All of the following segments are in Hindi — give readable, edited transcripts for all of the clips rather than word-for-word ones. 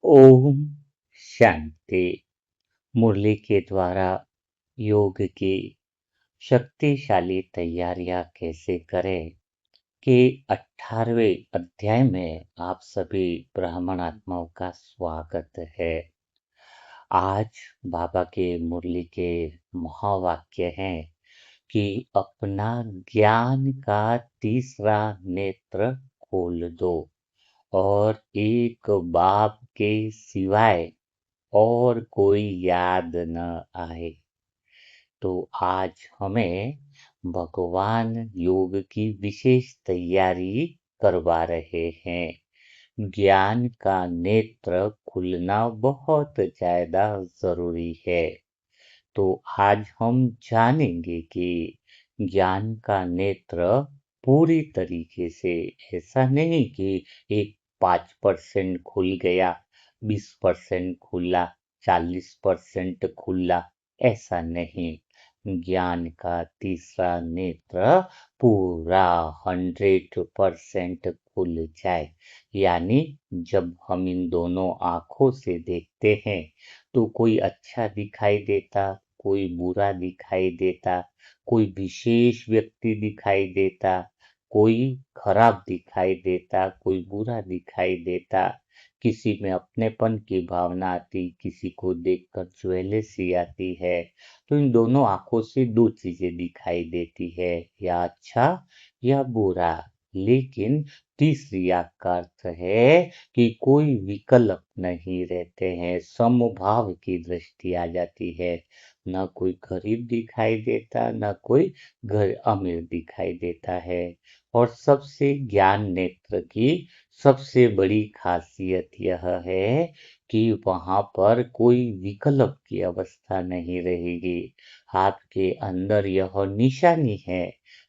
ओम शांति। मुरली के द्वारा योग की शक्तिशाली तैयारियां कैसे करें के 18वें अध्याय में आप सभी ब्राह्मण आत्माओं का स्वागत है। आज बाबा के मुरली के महावाक्य हैं कि अपना ज्ञान का तीसरा नेत्र खोल दो और एक बाप के सिवाय और कोई याद न आए। तो आज हमें भगवान योग की विशेष तैयारी करवा रहे हैं। ज्ञान का नेत्र खुलना बहुत ज्यादा जरूरी है। तो आज हम जानेंगे कि ज्ञान का नेत्र पूरी तरीके से, ऐसा नहीं कि एक 5% खुल गया, 20% खुला, 40% खुला, ऐसा नहीं। ज्ञान का तीसरा नेत्र पूरा 100% खुल जाए। यानी जब हम इन दोनों आंखों से देखते हैं तो कोई अच्छा दिखाई देता, कोई बुरा दिखाई देता, कोई विशेष व्यक्ति दिखाई देता, कोई खराब दिखाई देता, कोई बुरा दिखाई देता, किसी में अपनेपन की भावना आती, किसी को देखकर ज्वेलसी आती है। तो इन दोनों आंखों से दो चीजें दिखाई देती है, या अच्छा या बुरा। लेकिन तीसरी आंख का अर्थ है कि कोई विकल्प नहीं रहते हैं, समभाव की दृष्टि आ जाती है। न कोई गरीब दिखाई देता, न कोई अमीर दिखाई देता है। और सबसे ज्ञान नेत्र की सबसे बड़ी खासियत यह है कि वहां पर कोई विकल्प की अवस्था नहीं रहेगी। आपके अंदर यह निशानी है।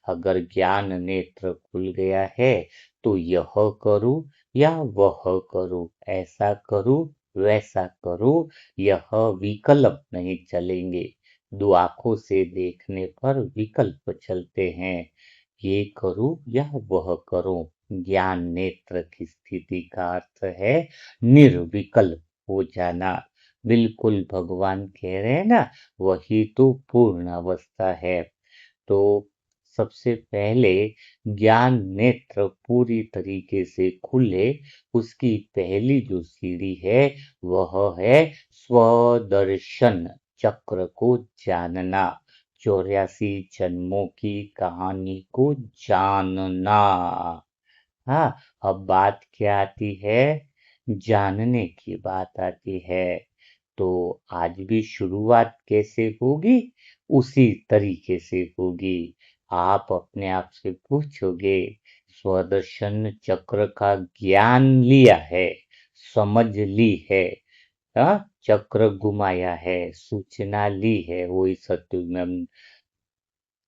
अगर ज्ञान नेत्र खुल गया है तो यह करूं या वह करूं, ऐसा करूं वैसा करूं, यह विकल्प नहीं चलेंगे। दो आंखों से देखने पर विकल्प चलते हैं, ये करूं या वह करूं। ज्ञान नेत्र की स्थिति का अर्थ है निर्विकल्प हो जाना। बिल्कुल भगवान कह रहे हैं ना, वही तो पूर्ण अवस्था है। तो सबसे पहले ज्ञान नेत्र पूरी तरीके से खुले, उसकी पहली जो सीढ़ी है वह है स्वदर्शन चक्र को जानना। 84 जन्मों की कहानी को जानना। हाँ, अब बात क्या आती है? जानने की बात आती है। तो आज भी शुरुआत कैसे होगी? उसी तरीके से होगी। आप अपने आप से पूछोगे, स्वदर्शन चक्र का ज्ञान लिया है, समझ ली है, हाँ, चक्र घुमाया है, सूचना ली है, वही सत्युग में हम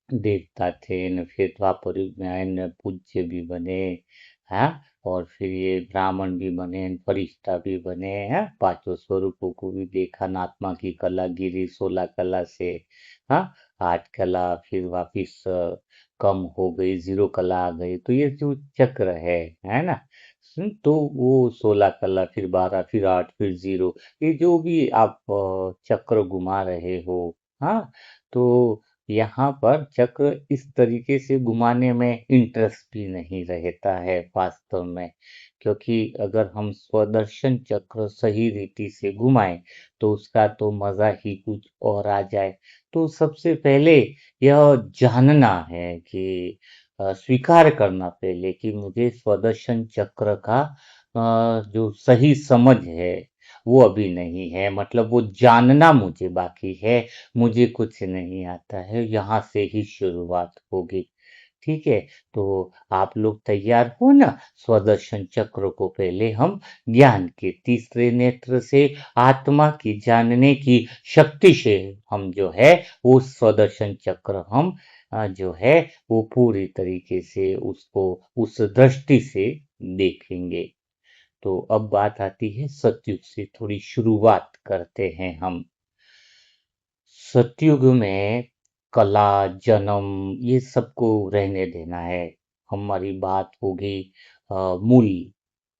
देवता थे, न फिर द्वापर युग में आए, न पूज्य भी बने, हाँ, और फिर ये ब्राह्मण भी बने, फरिश्ता भी बने, हाँ, पांचों स्वरूपों को भी देखा, न आत्मा की कला गिरी 16 कला से, हाँ, 8 कला फिर वापिस कम हो गई, 0 कला आ गई। तो ये जो चक्र है ना, तो वो 16 कला, फिर 12, फिर 8, फिर 0, ये जो भी आप चक्र घुमा रहे हो, हाँ, तो यहाँ पर चक्र इस तरीके से घुमाने में इंटरेस्ट भी नहीं रहता है वास्तव में। क्योंकि अगर हम स्वदर्शन चक्र सही रीति से घुमाएं तो उसका तो मजा ही कुछ और आ जाए। तो सबसे पहले यह जानना है कि स्वीकार करना पहले कि मुझे स्वदर्शन चक्र का जो सही समझ है वो अभी नहीं है, मतलब वो जानना मुझे बाकी है। मुझे कुछ नहीं आता है, यहाँ से ही शुरुआत होगी। ठीक है, तो आप लोग तैयार हो ना? स्वदर्शन चक्र को पहले हम ज्ञान के तीसरे नेत्र से, आत्मा की जानने की शक्ति से हम जो है वो स्वदर्शन चक्र हम जो है वो पूरी तरीके से उसको उस दृष्टि से देखेंगे। तो अब बात आती है सतयुग से, थोड़ी शुरुआत करते हैं हम। सतयुग में कला, जन्म, ये सबको रहने देना है। हमारी बात होगी मूल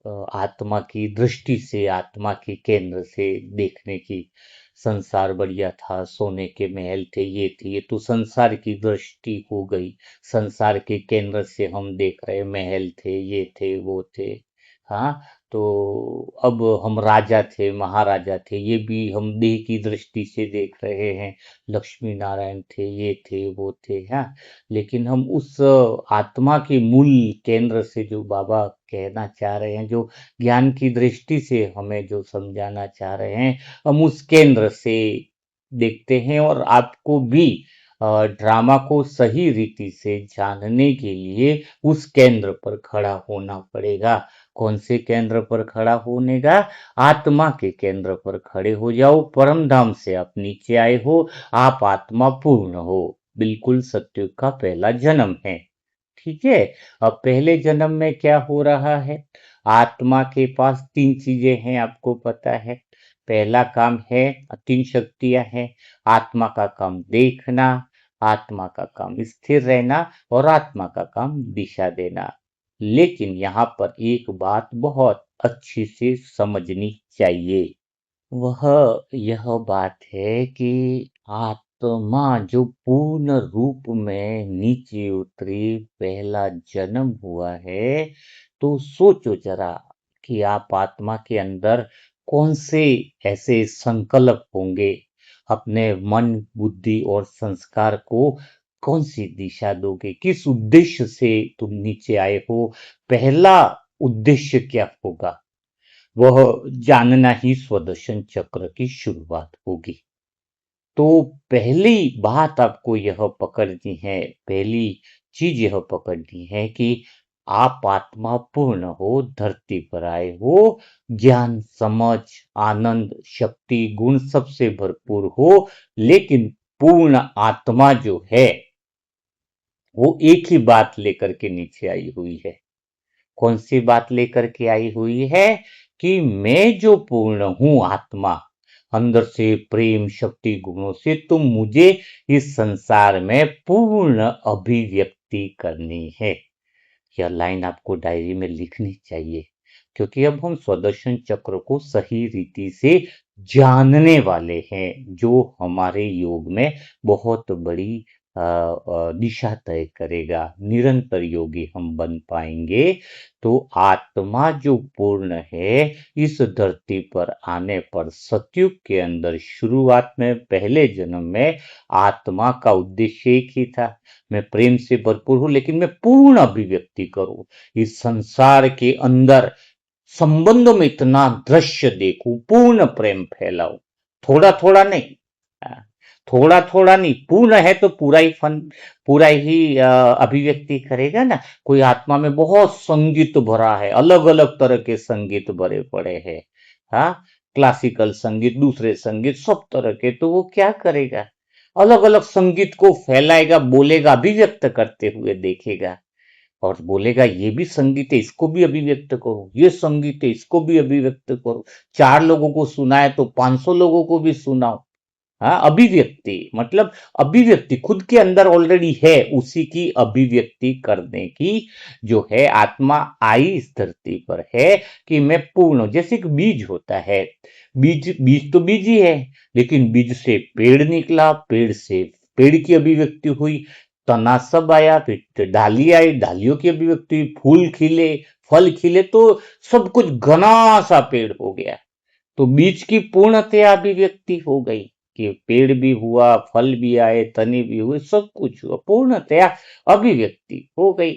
आत्मा की दृष्टि से, आत्मा के केंद्र से देखने की। संसार बढ़िया था, सोने के महल थे, ये तो संसार की दृष्टि हो गई। संसार के केंद्र से हम देख रहे, महल थे, ये थे, वो थे। हाँ, तो अब हम राजा थे, महाराजा थे, ये भी हम देह की दृष्टि से देख रहे हैं। लक्ष्मी नारायण थे, ये थे, वो थे। हाँ, लेकिन हम उस आत्मा के मूल केंद्र से, जो बाबा कहना चाह रहे हैं, जो ज्ञान की दृष्टि से हमें जो समझाना चाह रहे हैं, हम उस केंद्र से देखते हैं। और आपको भी ड्रामा को सही रीति से जानने के लिए उस केंद्र पर खड़ा होना पड़ेगा। कौन से केंद्र पर खड़ा होने का? आत्मा के केंद्र पर खड़े हो जाओ। परम धाम से आप नीचे आए हो, आप आत्मा पूर्ण हो। बिल्कुल सत्युग का पहला जन्म है। ठीक है। अब पहले जन्म में क्या हो रहा है? आत्मा के पास तीन चीजें हैं, आपको पता है। पहला काम है, तीन शक्तियां हैं। आत्मा का काम देखना, आत्मा का काम स्थिर रहना, और आत्मा का काम दिशा देना। लेकिन यहाँ पर एक बात बहुत अच्छी से समझनी चाहिए। वह यह बात है कि आत्मा जो पूर्ण रूप में नीचे उतरी, पहला जन्म हुआ है, तो सोचो जरा कि आप आत्मा के अंदर कौन से ऐसे संकल्प होंगे, अपने मन, बुद्धि और संस्कार को कौन सी दिशा दोगे, किस उद्देश्य से तुम नीचे आए हो? पहला उद्देश्य क्या होगा? वह जानना ही स्वदर्शन चक्र की शुरुआत होगी। तो पहली बात आपको यह पकड़नी है, पहली चीज यह पकड़नी है कि आप आत्मा पूर्ण हो, धरती पर आए हो, ज्ञान, समझ, आनंद, शक्ति, गुण सबसे भरपूर हो, लेकिन पूर्ण आत्मा जो है, वो एक ही बात लेकर के नीचे आई हुई है। कौन सी बात लेकर के आई हुई है? कि मैं जो पूर्ण हूं आत्मा, अंदर से प्रेम, शक्ति, गुणों से, तो मुझे इस संसार में पूर्ण अभिव्यक्ति करनी है। यह लाइन आपको डायरी में लिखनी चाहिए, क्योंकि अब हम स्वदर्शन चक्र को सही रीति से जानने वाले हैं, जो हमारे योग में बहुत बड़ी दिशा तय करेगा। निरंतर योगी हम बन पाएंगे। तो आत्मा जो पूर्ण है, इस धरती पर आने पर सतयुग के अंदर शुरुआत में, पहले जन्म में, आत्मा का उद्देश्य एक ही था, मैं प्रेम से भरपूर हूं, लेकिन मैं पूर्ण अभिव्यक्ति करूं इस संसार के अंदर। संबंधों में इतना दृश्य देखूं, पूर्ण प्रेम फैलाऊं, थोड़ा थोड़ा नहीं। हाँ, थोड़ा थोड़ा नहीं, पूर्ण है तो पूरा ही फन, पूरा ही अभिव्यक्ति करेगा ना। कोई आत्मा में बहुत संगीत भरा है, अलग अलग तरह के संगीत भरे पड़े हैं। हाँ, क्लासिकल संगीत, दूसरे संगीत, सब तरह के, तो वो क्या करेगा? अलग अलग संगीत को फैलाएगा, बोलेगा, अभिव्यक्त करते हुए देखेगा, और बोलेगा ये भी संगीत है, इसको भी अभिव्यक्त करो, ये संगीत है, इसको भी अभिव्यक्त करो। चार लोगों को सुनाए तो 500 लोगों को भी सुनाओ। हाँ, अभिव्यक्ति मतलब, अभिव्यक्ति खुद के अंदर ऑलरेडी है, उसी की अभिव्यक्ति करने की जो है आत्मा आई इस धरती पर है, कि मैं पूर्ण हूं। जैसे एक बीज होता है, बीज बीज तो बीज ही है, लेकिन बीज से पेड़ निकला, पेड़ से पेड़ की अभिव्यक्ति हुई, तना सब आया, फिर डाली आई, डालियों की अभिव्यक्ति हुई, फूल खिले, फल खिले, तो सब कुछ घना सा पेड़ हो गया। तो बीज की पूर्णतया अभिव्यक्ति हो गई, कि पेड़ भी हुआ, फल भी आए, तने भी हुए, सब कुछ हुआ, पूर्णतया अभिव्यक्ति हो गई।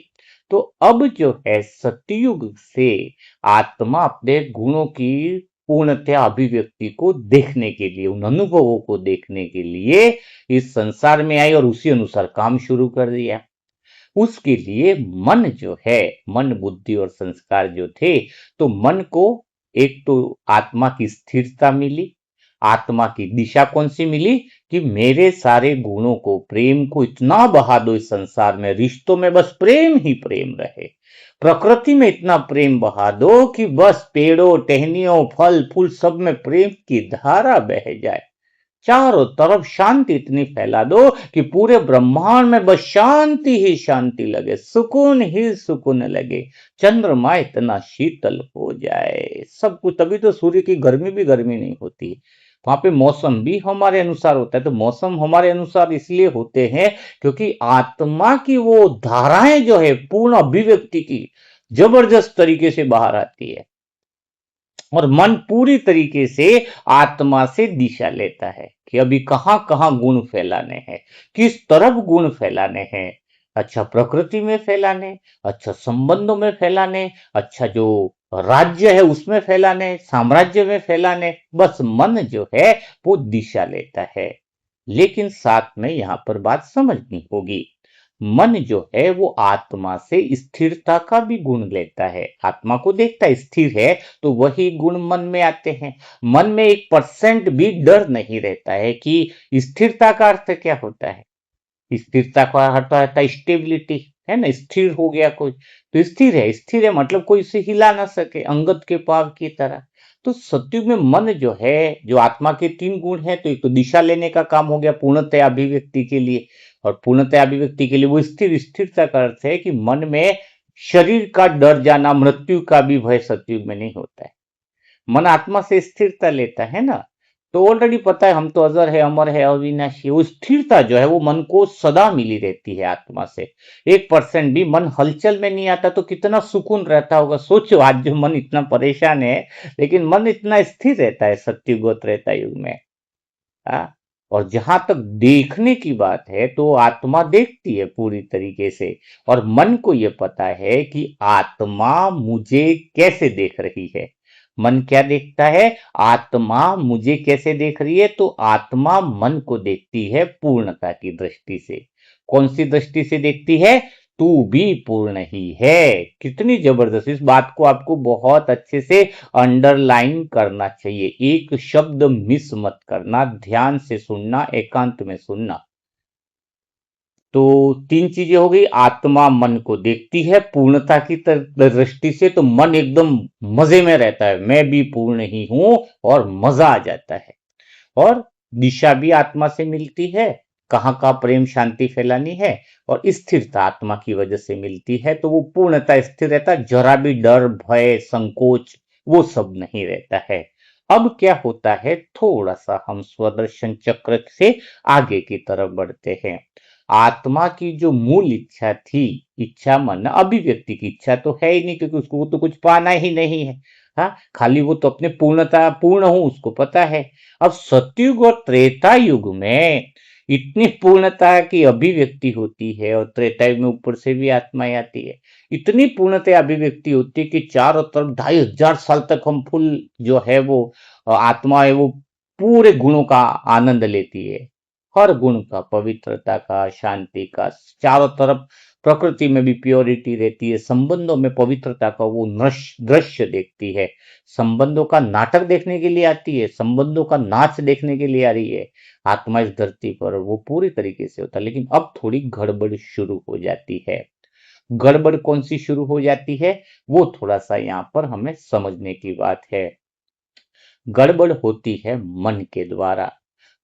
तो अब जो है सतयुग से आत्मा अपने गुणों की पूर्णतया अभिव्यक्ति को देखने के लिए, उन अनुभवों को देखने के लिए इस संसार में आई, और उसी अनुसार काम शुरू कर दिया। उसके लिए मन जो है, मन, बुद्धि और संस्कार जो थे, तो मन को एक तो आत्मा की स्थिरता मिली, आत्मा की दिशा कौन सी मिली? कि मेरे सारे गुणों को, प्रेम को इतना बहा दो इस संसार में, रिश्तों में बस प्रेम ही प्रेम रहे, प्रकृति में इतना प्रेम बहा दो कि बस पेड़ों, टहनियों, फल फूल सब में प्रेम की धारा बह जाए। चारों तरफ शांति इतनी फैला दो कि पूरे ब्रह्मांड में बस शांति ही शांति लगे, सुकून ही सुकून लगे, चंद्रमा इतना शीतल हो जाए, सब कुछ। तभी तो सूर्य की गर्मी भी गर्मी नहीं होती। वहां पे मौसम भी हमारे अनुसार होता है। तो मौसम हमारे अनुसार इसलिए होते हैं क्योंकि आत्मा की वो धाराएं जो है पूर्ण अभिव्यक्ति की जबरदस्त तरीके से बाहर आती है, और मन पूरी तरीके से आत्मा से दिशा लेता है कि अभी कहां कहां गुण फैलाने हैं, किस तरफ गुण फैलाने हैं। अच्छा प्रकृति में फैलाने, अच्छा संबंधों में फैलाने, अच्छा जो राज्य है उसमें फैलाने, साम्राज्य में फैलाने, बस मन जो है वो दिशा लेता है। लेकिन साथ में यहां पर बात समझनी होगी, मन जो है वो आत्मा से स्थिरता का भी गुण लेता है। आत्मा को देखता है स्थिर है, तो वही गुण मन में आते हैं। मन में 1% भी डर नहीं रहता है कि स्थिरता का अर्थ क्या होता है। स्थिरता का अर्थ होता है स्टेबिलिटी, है ना, स्थिर हो गया कोई तो स्थिर है। स्थिर है मतलब कोई इसे हिला ना सके, अंगद के पाव की तरह। तो सत्युग में मन जो है, जो आत्मा के 3 गुण है, तो एक तो दिशा लेने का काम हो गया पूर्णतया अभिव्यक्ति के लिए, और पूर्णतया अभिव्यक्ति के लिए वो स्थिर, स्थिरता का अर्थ है कि मन में शरीर का डर जाना, मृत्यु का भी भय सत्युग में नहीं होता है। मन आत्मा से स्थिरता लेता है ना, तो ऑलरेडी पता है हम तो अजर है, अमर है, अविनाशी। वो स्थिरता जो है वो मन को सदा मिली रहती है आत्मा से। 1% भी मन हलचल में नहीं आता तो कितना सुकून रहता होगा। सोचो आज जो मन इतना परेशान है, लेकिन मन इतना स्थिर रहता है सत्युग त्रेता युग में। हाँ। और जहां तक देखने की बात है तो आत्मा देखती है पूरी तरीके से, और मन को यह पता है कि आत्मा मुझे कैसे देख रही है। मन क्या देखता है, आत्मा मुझे कैसे देख रही है, तो आत्मा मन को देखती है पूर्णता की दृष्टि से। कौन सी दृष्टि से देखती है, तू भी पूर्ण ही है। कितनी जबरदस्त, इस बात को आपको बहुत अच्छे से अंडरलाइन करना चाहिए, एक शब्द मिस मत करना, ध्यान से सुनना, एकांत में सुनना। तो 3 चीजें हो गई, आत्मा मन को देखती है पूर्णता की दृष्टि से, तो मन एकदम मजे में रहता है, मैं भी पूर्ण ही हूं, और मजा आ जाता है। और दिशा भी आत्मा से मिलती है, कहाँ का प्रेम शांति फैलानी है, और स्थिरता आत्मा की वजह से मिलती है, तो वो पूर्णता स्थिर रहता है, जरा भी डर भय संकोच वो सब नहीं रहता है। अब क्या होता है, थोड़ा सा हम स्वदर्शन चक्र से आगे की तरफ बढ़ते हैं। आत्मा की जो मूल इच्छा थी, इच्छा मन अभिव्यक्ति की इच्छा तो है ही नहीं, क्योंकि उसको तो कुछ पाना ही नहीं है। हाँ, खाली वो तो अपने पूर्णता पूर्ण हूं उसको पता है। अब सतयुग और त्रेता युग में इतनी पूर्णता की अभिव्यक्ति होती है, और त्रेता युग में ऊपर से भी आत्माएं आती है, इतनी पूर्णता अभिव्यक्ति होती है कि चारों तरफ 2500 साल तक हम फुल जो है वो आत्मा है वो पूरे गुणों का आनंद लेती है, हर गुण का, पवित्रता का, शांति का, चारों तरफ प्रकृति में भी प्योरिटी रहती है, संबंधों में पवित्रता का वो दृश्य देखती है, संबंधों का नाटक देखने के लिए आती है, संबंधों का नाच देखने के लिए आ रही है आत्मा इस धरती पर, वो पूरी तरीके से होता है। लेकिन अब थोड़ी गड़बड़ शुरू हो जाती है। गड़बड़ कौन सी शुरू हो जाती है, वो थोड़ा सा यहाँ पर हमें समझने की बात है। गड़बड़ होती है मन के द्वारा।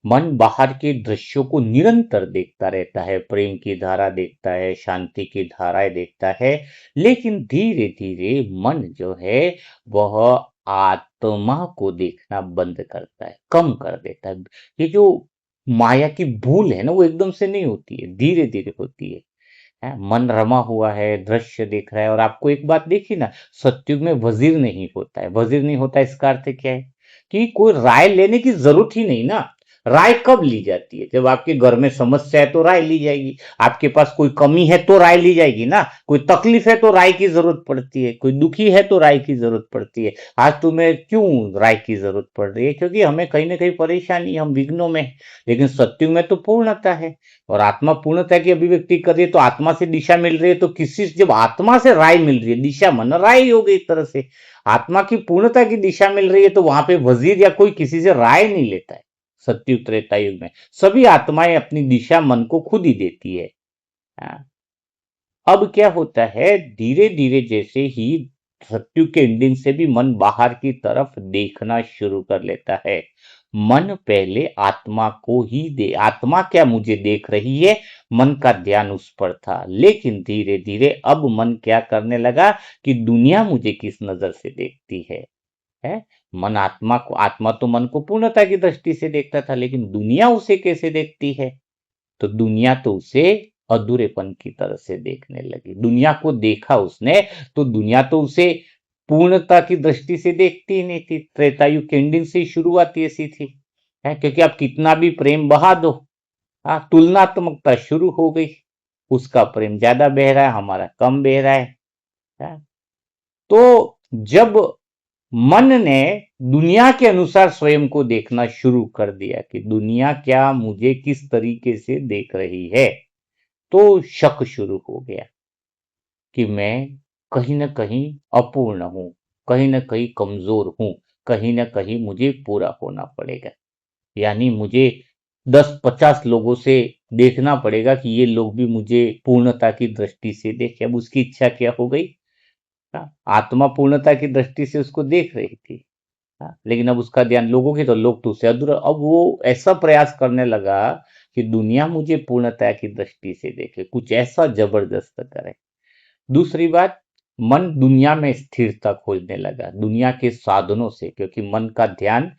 मन बाहर के दृश्यों को निरंतर देखता रहता है, प्रेम की धारा देखता है, शांति की धाराएं देखता है, लेकिन धीरे धीरे मन जो है वह आत्मा को देखना बंद करता है, कम कर देता है। ये जो माया की भूल है ना, वो एकदम से नहीं होती है, धीरे धीरे होती है। मन रमा हुआ है, दृश्य देख रहा है। और आपको एक बात देखी ना, सत्युग में वजीर नहीं होता है। वजीर नहीं होता, इसका अर्थ क्या है कि कोई राय लेने की जरूरत ही नहीं ना। राय कब ली जाती है, जब आपके घर में समस्या है तो राय ली जाएगी, आपके पास कोई कमी है तो राय ली जाएगी ना, कोई तकलीफ है तो राय की जरूरत पड़ती है, कोई दुखी है तो राय की जरूरत पड़ती है। आज तुम्हें क्यों राय की जरूरत पड़ रही है, क्योंकि हमें कहीं ना कहीं परेशानी, हम विघ्नों में हैं। लेकिन सत्युग में तो पूर्णता है, और आत्मा पूर्णता की अभिव्यक्ति कर रही है, तो आत्मा से दिशा मिल रही है, तो किसी से जब आत्मा से राय मिल रही है, दिशा मन राय ही हो गई एक तरह से, आत्मा की पूर्णता की दिशा मिल रही है, तो वहां पे वजीर या कोई किसी से राय नहीं लेता है। सत्युग त्रेता युग में सभी आत्माएं अपनी दिशा मन को खुद ही देती है। हाँ। अब क्या होता है, धीरे धीरे जैसे ही सत्युग के एंडिंग से भी मन बाहर की तरफ देखना शुरू कर लेता है, मन पहले आत्मा क्या मुझे देख रही है, मन का ध्यान उस पर था। लेकिन धीरे धीरे अब मन क्या करने लगा कि दुनिया मुझे किस नजर से देखती है। मन आत्मा तो मन को पूर्णता की दृष्टि से देखता था, लेकिन दुनिया उसे कैसे देखती है? तो दुनिया तो उसे अधूरेपन की तरह से देखने लगी। दुनिया को देखा उसने तो दुनिया तो उसे पूर्णता की दृष्टि से देखती ही नहीं थी। त्रेतायुग के एंडिंग से ही शुरुआत ऐसी थी, है, क्योंकि आप कितना भी प्रेम बहा दो, हाँ, तुलनात्मकता शुरू हो गई। उसका प्रेम ज्यादा बह रहा है, हमारा कम बह रहा है। तो जब मन ने दुनिया के अनुसार स्वयं को देखना शुरू कर दिया कि दुनिया क्या मुझे किस तरीके से देख रही है, तो शक शुरू हो गया कि मैं कहीं न कहीं अपूर्ण हूँ, कहीं न कहीं कमज़ोर हूँ, कहीं न कहीं मुझे पूरा होना पड़ेगा। यानी मुझे 10-50 लोगों से देखना पड़ेगा कि ये लोग भी मुझे पूर्णता की दृष्टि से देखें। अब उसकी इच्छा क्या हो गई? आत्मा पूर्णता की दृष्टि से उसको देख रही थी। लेकिन अब उसका ध्यान लोगों की, तो लोग तो उसे अधूरा। अब वो ऐसा प्रयास करने लगा कि दुनिया मुझे पूर्णता की दृष्टि से देखे, कुछ ऐसा जबरदस्त करे। दूसरी बात, मन दुनिया में स्थिरता खोजने लगा, दुनिया के साधनों से, क्योंकि मन का ध्यान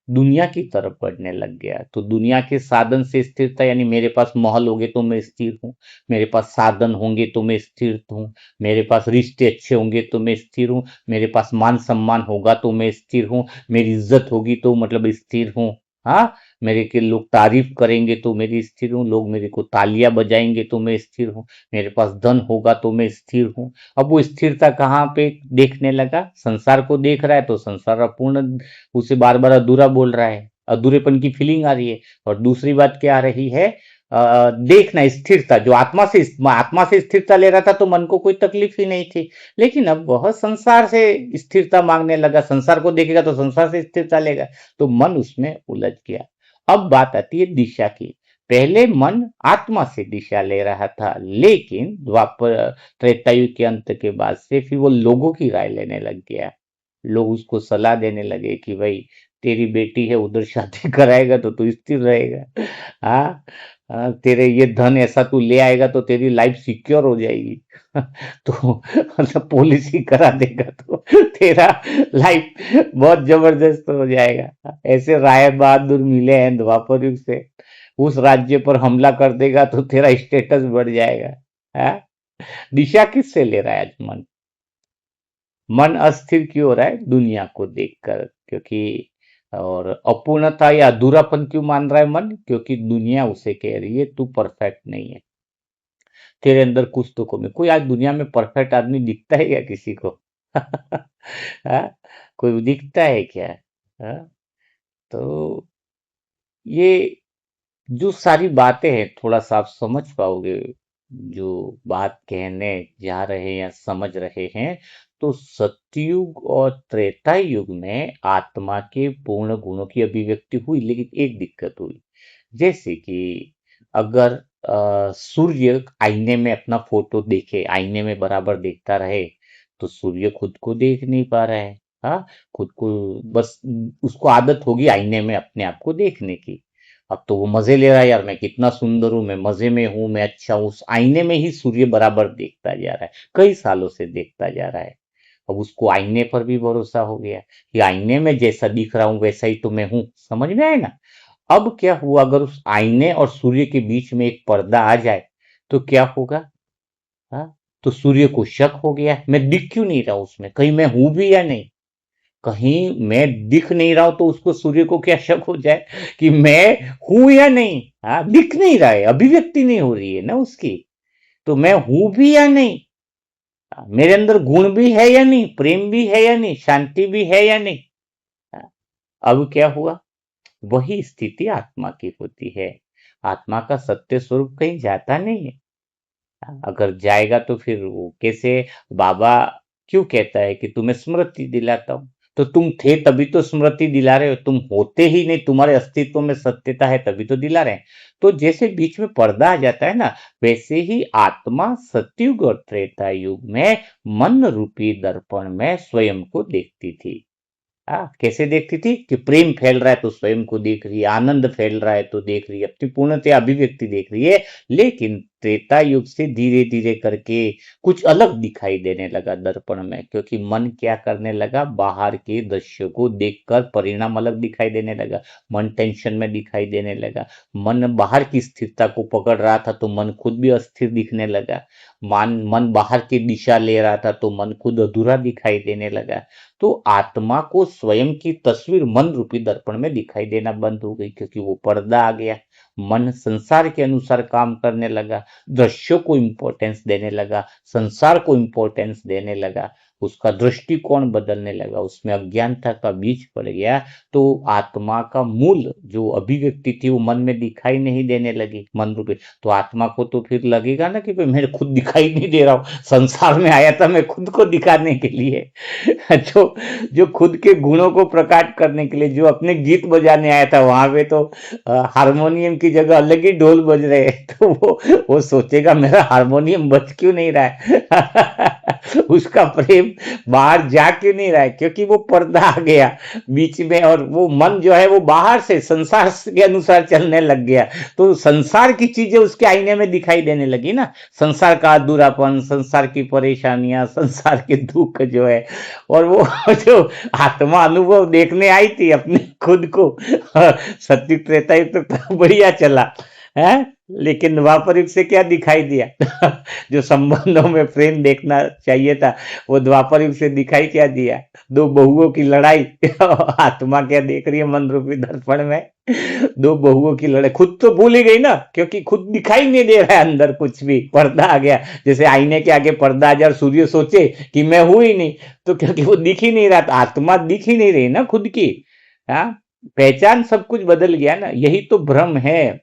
दुनिया की तरफ बढ़ने लग गया। तो दुनिया के साधन से स्थिरता, यानी मेरे पास महल होंगे तो मैं स्थिर हूँ, मेरे पास साधन होंगे तो मैं स्थिर हूँ, मेरे पास रिश्ते अच्छे होंगे तो मैं स्थिर हूँ, मेरे पास मान सम्मान होगा तो मैं स्थिर हूँ, मेरी इज्जत होगी तो मतलब स्थिर हूँ। हाँ, मेरे के लोग तारीफ करेंगे तो मेरी स्थिर हूँ, लोग मेरे को तालियां बजाएंगे तो मैं स्थिर हूँ, मेरे पास धन होगा तो मैं स्थिर हूँ। अब वो स्थिरता कहाँ पे देखने लगा? संसार को देख रहा है तो संसार अपूर्ण उसे बार बार अधूरा बोल रहा है, अधूरेपन की फीलिंग आ रही है। और दूसरी बात क्या आ रही है? देखना स्थिरता, जो आत्मा से स्थिरता ले रहा था तो मन को कोई तकलीफ ही नहीं थी। लेकिन अब वह संसार से स्थिरता मांगने लगा, संसार को देखेगा तो संसार से स्थिरता लेगा, तो मन उसमें उलझ गया। अब बात आती है दिशा की। पहले मन आत्मा से दिशा ले रहा था, लेकिन द्वापर त्रेतायुग के अंत के बाद से फिर वो लोगों की राय लेने लग गया। लोग उसको सलाह देने लगे कि भाई तेरी बेटी है, उधर शादी कराएगा तो तू स्थिर रहेगा। हाँ, तेरे ये धन ऐसा तू ले आएगा तो तेरी लाइफ सिक्योर हो जाएगी। तो मतलब पॉलिसी करा देगा तो तेरा लाइफ बहुत जबरदस्त हो जाएगा। ऐसे राय बहादुर मिले हैं द्वापर युग से। उस राज्य पर हमला कर देगा तो तेरा स्टेटस बढ़ जाएगा। हाँ? दिशा किससे ले रहा है आज मन? मन अस्थिर क्यों हो रहा है? दुनिया को देखकर। क्योंकि और अपूर्णता या अधूरापन क्यों मान रहा है मन? क्योंकि दुनिया उसे कह रही है तू परफेक्ट नहीं है, तेरे अंदर कुछ तो कमी। कोई आज दुनिया में परफेक्ट आदमी दिखता है क्या किसी को? हाँ? कोई दिखता है क्या? हाँ? तो ये जो सारी बातें हैं, थोड़ा सा आप समझ पाओगे जो बात कहने जा रहे हैं या समझ रहे हैं। तो सतयुग और त्रेता युग में आत्मा के पूर्ण गुणों की अभिव्यक्ति हुई, लेकिन एक दिक्कत हुई। जैसे कि अगर सूर्य आईने में अपना फोटो देखे, आईने में बराबर देखता रहे, तो सूर्य खुद को देख नहीं पा रहा है। हाँ, खुद को बस उसको आदत होगी आईने में अपने आप को देखने की। अब तो वो मजे ले रहा है, यार मैं कितना सुंदर हूं, मैं मजे में हूं, मैं अच्छा हूं। उस आईने में ही सूर्य बराबर देखता जा रहा है, कई सालों से देखता जा रहा है। अब उसको आईने पर भी भरोसा हो गया कि आईने में जैसा दिख रहा हूं वैसा ही तो मैं हूं। समझ में आए ना? अब क्या हुआ, अगर उस आईने और सूर्य के बीच में एक पर्दा आ जाए तो क्या होगा? हाँ, तो सूर्य को शक हो गया, मैं दिख क्यों नहीं रहा उसमें, कहीं मैं हूं भी या नहीं। कहीं मैं दिख नहीं रहा हूं तो उसको, सूर्य को क्या शक हो जाए कि मैं हूं या नहीं। हाँ, दिख नहीं रहा है, अभिव्यक्ति नहीं हो रही है ना उसकी, तो मैं हूं भी या नहीं। मेरे अंदर गुण भी है या नहीं, प्रेम भी है या नहीं, शांति भी है या नहीं। हाँ, अब क्या हुआ? वही स्थिति आत्मा की होती है। आत्मा का सत्य स्वरूप कहीं जाता नहीं है। अगर जाएगा तो फिर वो कैसे? बाबा क्यों कहता है कि तुम्हें स्मृति दिलाता हूं? तो तुम थे तभी तो स्मृति दिला रहे हो, तुम होते ही नहीं, तुम्हारे अस्तित्व में सत्यता है तभी तो दिला रहे हैं। तो जैसे बीच में पर्दा आ जाता है ना, वैसे ही आत्मा सतयुग और त्रेता युग में मन रूपी दर्पण में स्वयं को देखती थी। कैसे देखती थी कि प्रेम फैल रहा है तो स्वयं को देख रही है, आनंद फैल रहा है तो देख रही है, अपनी पूर्णतया अभिव्यक्ति देख रही है। लेकिन त्रेता युग से धीरे धीरे करके कुछ अलग दिखाई देने लगा दर्पण में, क्योंकि मन क्या करने लगा, बाहर के दृश्य को देखकर परिणाम अलग दिखाई देने लगा। मन टेंशन में दिखाई देने लगा, मन बाहर की स्थिरता को पकड़ रहा था तो मन खुद भी अस्थिर दिखने लगा। मन बाहर की दिशा ले रहा था तो मन खुद अधूरा दिखाई देने लगा। तो आत्मा को स्वयं की तस्वीर मन रूपी दर्पण में दिखाई देना बंद हो गई, क्योंकि वो पर्दा आ गया। मन संसार के अनुसार काम करने लगा, दृश्यों को इंपॉर्टेंस देने लगा, संसार को इंपॉर्टेंस देने लगा, उसका दृष्टिकोण बदलने लगा, उसमें अज्ञानता का बीज पड़ गया। तो आत्मा का मूल जो अभिव्यक्ति थी वो मन में दिखाई नहीं देने लगी, मन रूपी। तो आत्मा को तो फिर लगेगा ना कि भाई मैं खुद दिखाई नहीं दे रहा हूं, संसार में आया था मैं खुद को दिखाने के लिए। जो जो खुद के गुणों को प्रकट करने के लिए, जो अपने गीत बजाने आया था, वहां पे तो हारमोनियम की जगह अलग ही ढोल बज रहे हैं। तो वो सोचेगा मेरा हारमोनियम बज क्यों नहीं रहा है। उसका प्रेम बाहर जा क्यों नहीं रहा है, क्योंकि वो पर्दा आ गया बीच में, और वो मन जो है वो बाहर से संसार के अनुसार चलने लग गया। तो संसार की चीजें उसके आईने में दिखाई देने लगी ना, संसार का अधूरापन, संसार की परेशानियां, संसार के दुख जो है। और वो जो आत्मा अनुभव देखने आई थी अपने खुद को, सत्य त्रेता युग तो बढ़िया चला है, लेकिन द्वापर युग से क्या दिखाई दिया। जो संबंधों में प्रेम देखना चाहिए था, वो द्वापर युग से दिखाई क्या दिया, दो बहुओं की लड़ाई। आत्मा क्या देख रही है मन रूपी दर्पण में, दो बहुओं की लड़ाई। खुद तो भूल ही गई ना, क्योंकि खुद दिखाई नहीं दे रहा है, अंदर कुछ भी पर्दा आ गया। जैसे आईने के आगे पर्दा आ जाए और सूर्य सोचे कि मैं हूं ही नहीं, तो क्योंकि वो दिख ही नहीं रहा, तो आत्मा दिख ही नहीं रही ना खुद की। हाँ, पहचान सब कुछ बदल गया ना, यही तो भ्रम है।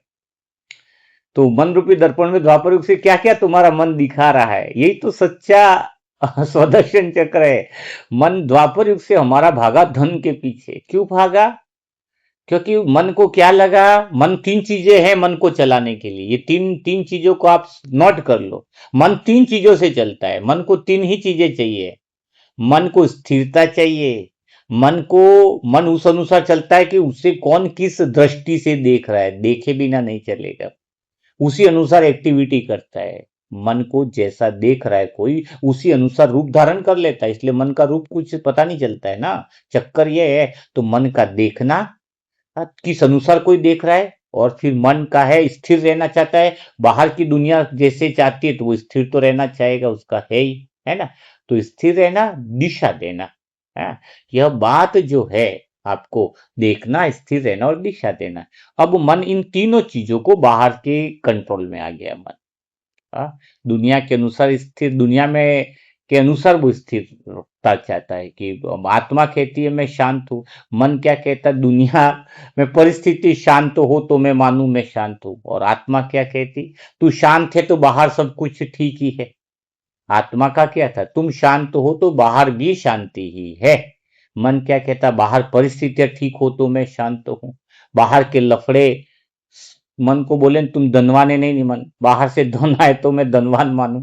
तो मन रूपी दर्पण में द्वापर युग से क्या क्या तुम्हारा मन दिखा रहा है, यही तो सच्चा स्वदर्शन चक्र है। मन द्वापर युग से हमारा भागा धन के पीछे, क्यों भागा, क्योंकि मन को क्या लगा, मन तीन चीजें हैं मन को चलाने के लिए, ये तीन तीन चीजों को आप नोट कर लो। मन तीन चीजों से चलता है, मन को तीन ही चीजें चाहिए। मन को स्थिरता चाहिए, मन उस अनुसार चलता है कि उसे कौन किस दृष्टि से देख रहा है, देखे बिना नहीं चलेगा, उसी अनुसार एक्टिविटी करता है। मन को जैसा देख रहा है कोई, उसी अनुसार रूप धारण कर लेता है, इसलिए मन का रूप कुछ पता नहीं चलता है ना। चक्कर ये है, तो मन का देखना, किस अनुसार कोई देख रहा है, और फिर मन का है स्थिर रहना चाहता है, बाहर की दुनिया जैसे चाहती है तो वो स्थिर तो रहना चाहेगा, उसका है ही, है ना। तो स्थिर रहना, दिशा देना, है, यह बात जो है, आपको देखना, स्थिर रहना और दिशा देना। अब मन इन तीनों चीजों को बाहर के कंट्रोल में आ गया मन। दुनिया के अनुसार स्थिर, दुनिया में के अनुसार वो स्थिरता चाहता है कि आत्मा कहती है मैं शांत हूं, मन क्या कहता है दुनिया में परिस्थिति शांत हो तो मैं मानूं मैं शांत हूं, और आत्मा क्या कहती, तू शांत है तो बाहर सब कुछ ठीक ही है। आत्मा का क्या था, तुम शांत हो तो बाहर भी शांति ही है। मन क्या कहता, बाहर परिस्थितियां ठीक हो तो मैं शांत हूं, बाहर के लफड़े, मन को बोले तुम धनवान है, नहीं मन, बाहर से धन आए तो मैं धनवान मानूं।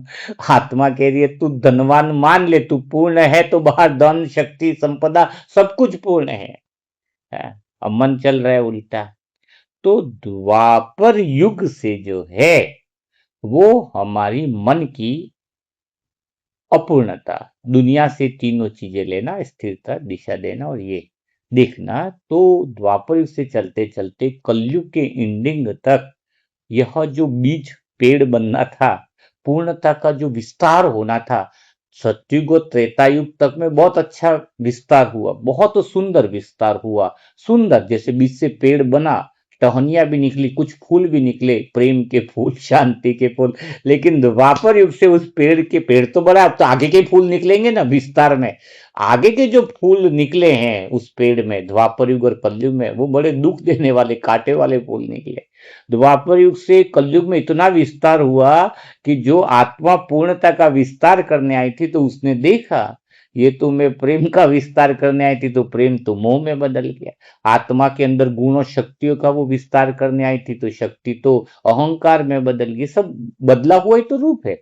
आत्मा कह रही है तू धनवान मान ले, तू पूर्ण है तो बाहर धन शक्ति संपदा सब कुछ पूर्ण है। अब मन चल रहा है उल्टा। तो द्वापर युग से जो है वो हमारी मन की अपूर्णता, दुनिया से तीनों चीजें लेना, स्थिरता, दिशा देना और ये देखना। तो द्वापर युग से चलते चलते कलयुग के एंडिंग तक यह जो बीज पेड़ बनना था, पूर्णता का जो विस्तार होना था, सतयुग और त्रेता युग तक में बहुत अच्छा विस्तार हुआ, बहुत सुंदर विस्तार हुआ। सुंदर जैसे बीज से पेड़ बना, टहनियां भी निकली, कुछ फूल भी निकले, प्रेम के फूल, शांति के फूल। लेकिन द्वापर युग से उस पेड़ के, पेड़ तो बड़ा, अब तो आगे के फूल निकलेंगे ना विस्तार में, आगे के जो फूल निकले हैं उस पेड़ में द्वापर युग और कलयुग में, वो बड़े दुख देने वाले कांटे वाले फूल निकले। द्वापर युग से कलयुग में इतना विस्तार हुआ कि जो आत्मा पूर्णता का विस्तार करने आई थी तो उसने देखा ये तो मैं प्रेम का विस्तार करने आई थी, तो प्रेम तो मोह में बदल गया। आत्मा के अंदर गुणों शक्तियों का वो विस्तार करने आई थी तो शक्ति तो अहंकार में बदल गई। सब बदला हुआ ही तो रूप है,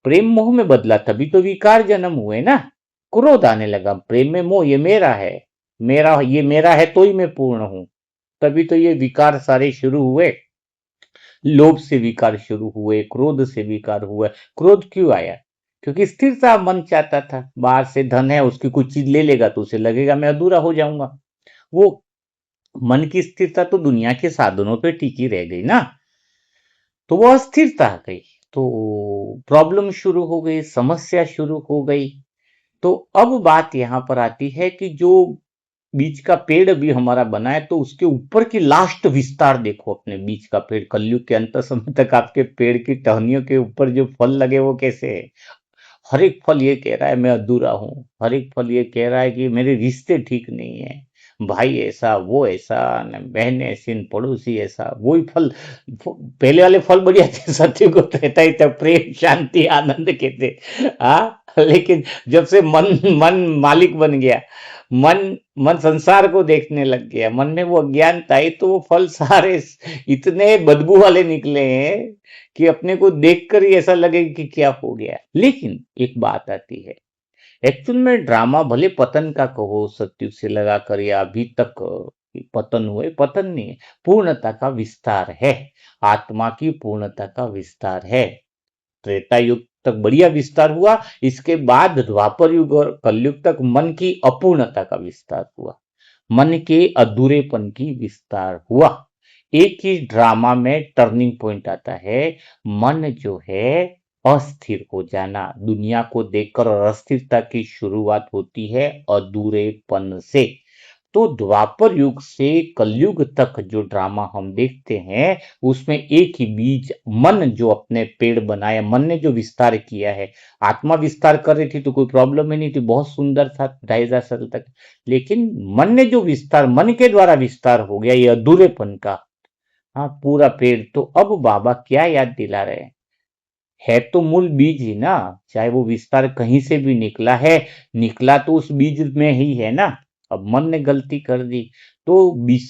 प्रेम मोह में बदला, तभी तो विकार जन्म हुए ना, क्रोध आने लगा, प्रेम में मोह, ये मेरा है, मेरा, ये मेरा है तो ही मैं पूर्ण हूं। तभी तो ये विकार सारे शुरू हुए। लोभ से विकार शुरू हुए, क्रोध से विकार हुआ। क्रोध क्यों आया? क्योंकि स्थिरता मन चाहता था। बाहर से धन है, उसकी कुछ चीज ले लेगा तो उसे लगेगा मैं अधूरा हो जाऊंगा। वो मन की स्थिरता तो दुनिया के साधनों पे टिकी रह गई ना, तो वो अस्थिरता आ गई। तो प्रॉब्लम शुरू हो गई, समस्या शुरू हो गई। तो अब बात यहां पर आती है कि जो बीच का पेड़ अभी हमारा बना है, तो उसके ऊपर की लास्ट विस्तार देखो। अपने बीच का पेड़ कलयुग के अंत समय तक आपके पेड़ की टहनियों के ऊपर जो फल लगे वो कैसे है? हर एक फल ये कह रहा है मैं अधूरा हूँ। हर एक फल ये कह रहा है कि मेरे रिश्ते ठीक नहीं है, भाई ऐसा वो ऐसा, न बहन ऐसी न पड़ोसी ऐसा। वही फल, पहले वाले फल बढ़िया थे, सत्य को रहता ही था, प्रेम शांति आनंद के थे। हाँ, लेकिन जब से मन मन मालिक बन गया, मन मन संसार को देखने लग गया, मन में वो अज्ञानता आई, तो वो फल सारे इतने बदबू वाले निकले हैं कि अपने को देखकर ही ऐसा लगे कि क्या हो गया। लेकिन एक बात आती है, एक्चुअल में ड्रामा भले पतन का कहो, सत्युग से लगाकर या अभी तक पतन हुए, पतन नहीं है, पूर्णता का विस्तार है। आत्मा की पूर्णता का विस्तार है। त्रेता युग तक बढ़िया विस्तार हुआ, इसके बाद द्वापर युग और कलयुग तक मन की अपूर्णता का विस्तार हुआ, मन के अधूरेपन की विस्तार हुआ। एक ही ड्रामा में टर्निंग पॉइंट आता है, मन जो है अस्थिर हो जाना। दुनिया को देखकर, और अस्थिरता की शुरुआत होती है अधूरेपन से। तो द्वापर युग से कलयुग तक जो ड्रामा हम देखते हैं, उसमें एक ही बीज मन जो अपने पेड़ बनाया, मन ने जो विस्तार किया है। आत्मा विस्तार कर रही थी तो कोई प्रॉब्लम ही नहीं थी, बहुत सुंदर था 2,500 साल तक। लेकिन मन ने जो विस्तार, मन के द्वारा विस्तार हो गया, ये अधूरेपन का, हाँ, पूरा पेड़। तो अब बाबा क्या याद दिला रहे हैं? है तो मूल बीज ही ना, चाहे वो विस्तार कहीं से भी निकला है, निकला तो उस बीज में ही है ना। अब मन ने गलती कर दी, तो बीज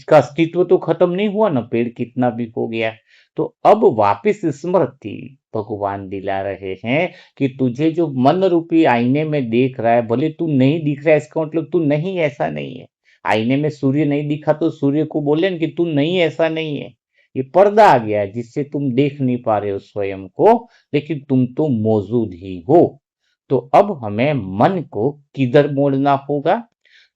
का अस्तित्व तो खत्म नहीं हुआ ना, पेड़ कितना भी हो गया। तो अब वापस स्मृति भगवान दिला रहे हैं कि तुझे जो मन रूपी आईने में देख रहा है, भले तू नहीं दिख रहा है, इसका मतलब तू नहीं, ऐसा नहीं है। आईने में सूर्य नहीं दिखा तो सूर्य को बोले कि तू नहीं, ऐसा नहीं है। ये पर्दा आ गया है जिससे तुम देख नहीं पा रहे हो स्वयं को, लेकिन तुम तो मौजूद ही हो। तो अब हमें मन को किधर मोड़ना होगा?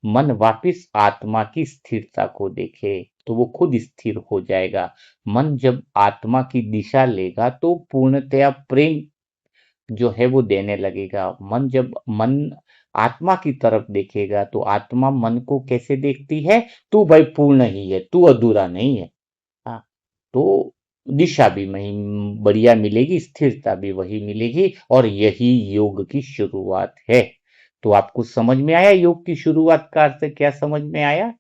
मन वापिस आत्मा की स्थिरता को देखे तो वो खुद स्थिर हो जाएगा। मन जब आत्मा की दिशा लेगा तो पूर्णतया प्रेम जो है वो देने लगेगा। मन आत्मा की तरफ देखेगा तो आत्मा मन को कैसे देखती है? तू भाई पूर्ण ही है, तू अधूरा नहीं है। हाँ, तो दिशा भी वही बढ़िया मिलेगी, स्थिरता भी वही मिलेगी, और यही योग की शुरुआत है। तो आपको समझ में आया योग की शुरुआत का अर्थ क्या समझ में आया?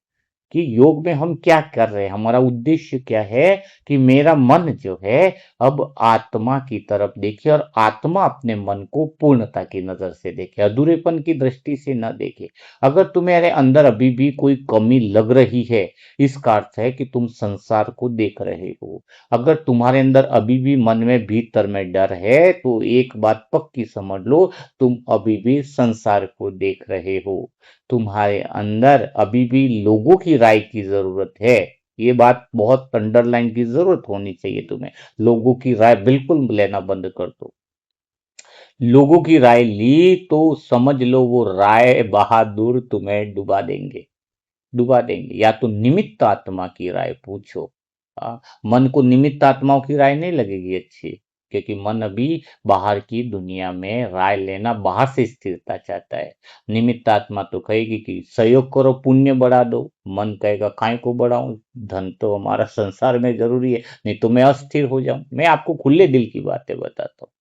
कि योग में हम क्या कर रहे हैं, हमारा उद्देश्य क्या है? कि मेरा मन जो है अब आत्मा की तरफ देखे, और आत्मा अपने मन को पूर्णता की नजर से देखे, अधूरेपन की दृष्टि से न देखे। अगर तुम्हारे अंदर अभी भी कोई कमी लग रही है, इसका अर्थ है कि तुम संसार को देख रहे हो। अगर तुम्हारे अंदर अभी भी मन में भीतर में डर है, तो एक बात पक्की समझ लो, तुम अभी भी संसार को देख रहे हो। तुम्हारे अंदर अभी भी लोगों की राय की जरूरत है। ये बात बहुत अंडरलाइन की जरूरत होनी चाहिए तुम्हें। लोगों की राय बिल्कुल लेना बंद कर दो। लोगों की राय ली तो समझ लो वो राय बहादुर तुम्हें डुबा देंगे, डुबा देंगे। या तो निमित्त आत्मा की राय पूछो। मन को निमित्त आत्माओं की राय नहीं लगेगी अच्छी, क्योंकि मन अभी बाहर की दुनिया में राय लेना, बाहर से स्थिरता चाहता है। निमित्त आत्मा तो कहेगी कि सहयोग करो, पुण्य बढ़ा दो। मन कहेगा काय को बढ़ाऊं, धन तो हमारा संसार में जरूरी है, नहीं तो मैं अस्थिर हो जाऊं। मैं आपको खुले दिल की बातें बताता हूँ।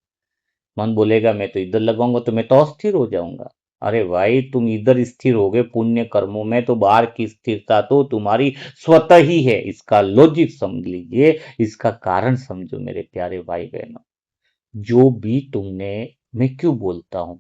मन बोलेगा मैं तो इधर लगाऊंगा तो मैं तो अस्थिर हो जाऊंगा। अरे भाई, तुम इधर स्थिर हो गए पुण्य कर्मों में, तो बाहर की स्थिरता तो तुम्हारी स्वतः ही है। इसका लॉजिक समझ लीजिए, इसका कारण समझो मेरे प्यारे भाई बहनों। जो भी तुमने, मैं क्यों बोलता हूं,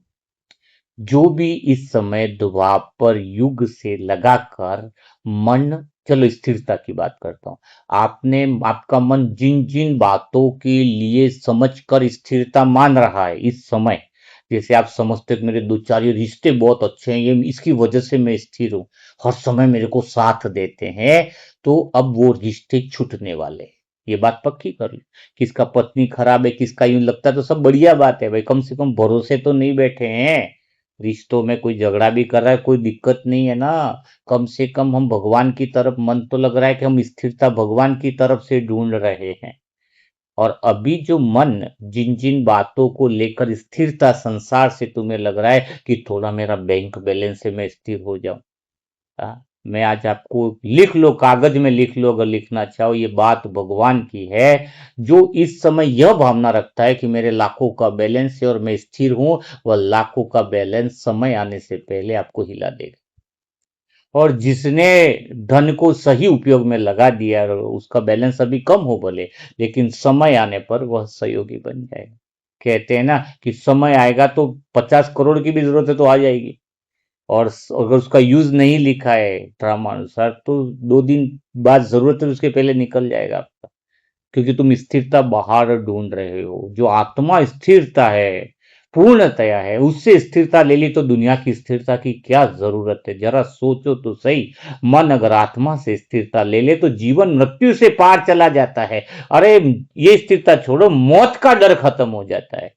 जो भी इस समय द्वापर युग से लगाकर मन, चलो स्थिरता की बात करता हूं, आपने, आपका मन जिन जिन बातों के लिए समझकर स्थिरता मान रहा है इस समय, जैसे आप समझते हो कि मेरे दो चार ये रिश्ते बहुत अच्छे हैं, ये इसकी वजह से मैं स्थिर हूँ, हर समय मेरे को साथ देते हैं, तो अब वो रिश्ते छूटने वाले हैं। ये बात पक्की कर लो। किसका पत्नी खराब है, किसका यूं लगता है, तो सब बढ़िया बात है भाई, कम से कम भरोसे तो नहीं बैठे हैं। रिश्तों में कोई झगड़ा भी कर रहा है, कोई दिक्कत नहीं है ना। कम से कम हम भगवान की तरफ, मन तो लग रहा है कि हम स्थिरता भगवान की तरफ से ढूंढ रहे हैं। और अभी जो मन जिन जिन बातों को लेकर स्थिरता, संसार से तुम्हें लग रहा है कि थोड़ा मेरा बैंक बैलेंस है, मैं स्थिर हो जाऊं। मैं आज आपको लिख लो, कागज में लिख लो, अगर लिखना चाहो, ये बात भगवान की है। जो इस समय यह भावना रखता है कि मेरे लाखों का बैलेंस है और मैं स्थिर हूं, वह लाखों का बैलेंस समय आने से पहले आपको हिला देगा। और जिसने धन को सही उपयोग में लगा दिया, और उसका बैलेंस अभी कम हो भले, लेकिन समय आने पर वह सहयोगी बन जाएगा। कहते हैं ना कि समय आएगा तो 50 करोड़ की भी जरूरत है तो आ जाएगी, और अगर उसका यूज नहीं लिखा है ड्रामा अनुसार, तो 2 दिन बाद जरूरत है उसके पहले निकल जाएगा आपका। क्योंकि तुम स्थिरता बाहर ढूंढ रहे हो। जो आत्मा स्थिरता है, पूर्णतया है, उससे स्थिरता ले ली तो दुनिया की स्थिरता की क्या जरूरत है? जरा सोचो तो सही। मन अगर आत्मा से स्थिरता ले ले तो जीवन मृत्यु से पार चला जाता है। अरे, ये स्थिरता छोड़ो, मौत का डर खत्म हो जाता है।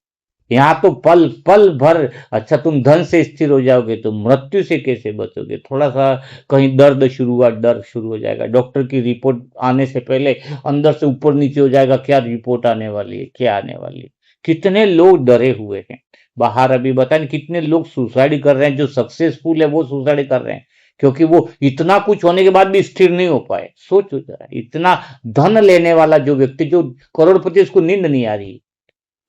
यहाँ तो पल पल भर, अच्छा तुम धन से स्थिर हो जाओगे तो मृत्यु से कैसे बचोगे? थोड़ा सा कहीं दर्द शुरू हुआ, डर शुरू हो जाएगा, डॉक्टर की रिपोर्ट आने से पहले अंदर से ऊपर नीचे हो जाएगा, क्या रिपोर्ट आने वाली है, क्या आने वाली है। कितने लोग डरे हुए हैं बाहर, अभी बताएं कितने लोग सुसाइड कर रहे हैं। जो सक्सेसफुल है वो सुसाइड कर रहे हैं, क्योंकि वो इतना कुछ होने के बाद भी स्थिर नहीं हो पाए। सोचो जरा, इतना धन लेने वाला जो व्यक्ति, जो करोड़पति, उसको नींद नहीं आ रही,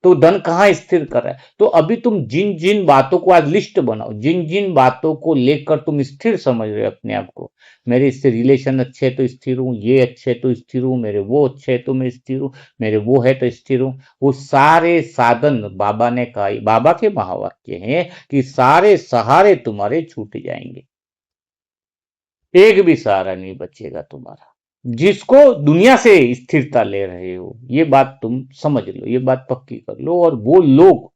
तो धन कहाँ स्थिर कर रहा है? तो अभी तुम जिन जिन बातों को, आज लिस्ट बनाओ, जिन जिन बातों को लेकर तुम स्थिर समझ रहे हो अपने आप को, मेरे इससे रिलेशन अच्छे है तो स्थिर हूं, ये अच्छे है तो स्थिर हूं, मेरे वो अच्छे है तो मैं स्थिर हूं, मेरे वो है तो स्थिर हूं, वो सारे साधन, बाबा ने कहा, बाबा के महावाक्य हैं कि सारे सहारे तुम्हारे छूट जाएंगे, एक भी सहारा नहीं बचेगा तुम्हारा। जिसको दुनिया से स्थिरता ले रहे हो, ये बात तुम समझ लो, ये बात पक्की कर लो। और वो लोग,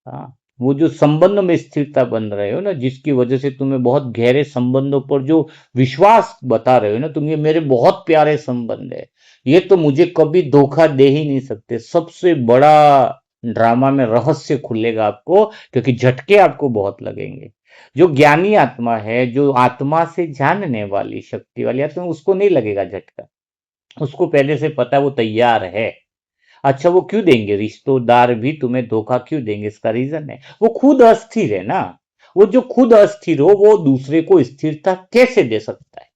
हाँ, वो जो संबंध में स्थिरता बन रहे हो ना, जिसकी वजह से तुम्हें बहुत गहरे संबंधों पर जो विश्वास बता रहे हो ना तुम, ये मेरे बहुत प्यारे संबंध है, ये तो मुझे कभी धोखा दे ही नहीं सकते, सबसे बड़ा ड्रामा में रहस्य खुलेगा आपको, क्योंकि झटके आपको बहुत लगेंगे। जो ज्ञानी आत्मा है, जो आत्मा से जानने वाली शक्ति वाली आत्मा, उसको नहीं लगेगा झटका। उसको पहले से पता है, वो तैयार है। अच्छा, वो क्यों देंगे? रिश्तेदार भी तुम्हें धोखा क्यों देंगे? इसका रीजन है, वो खुद अस्थिर है ना। वो जो खुद अस्थिर हो, वो दूसरे को स्थिरता कैसे दे सकता है?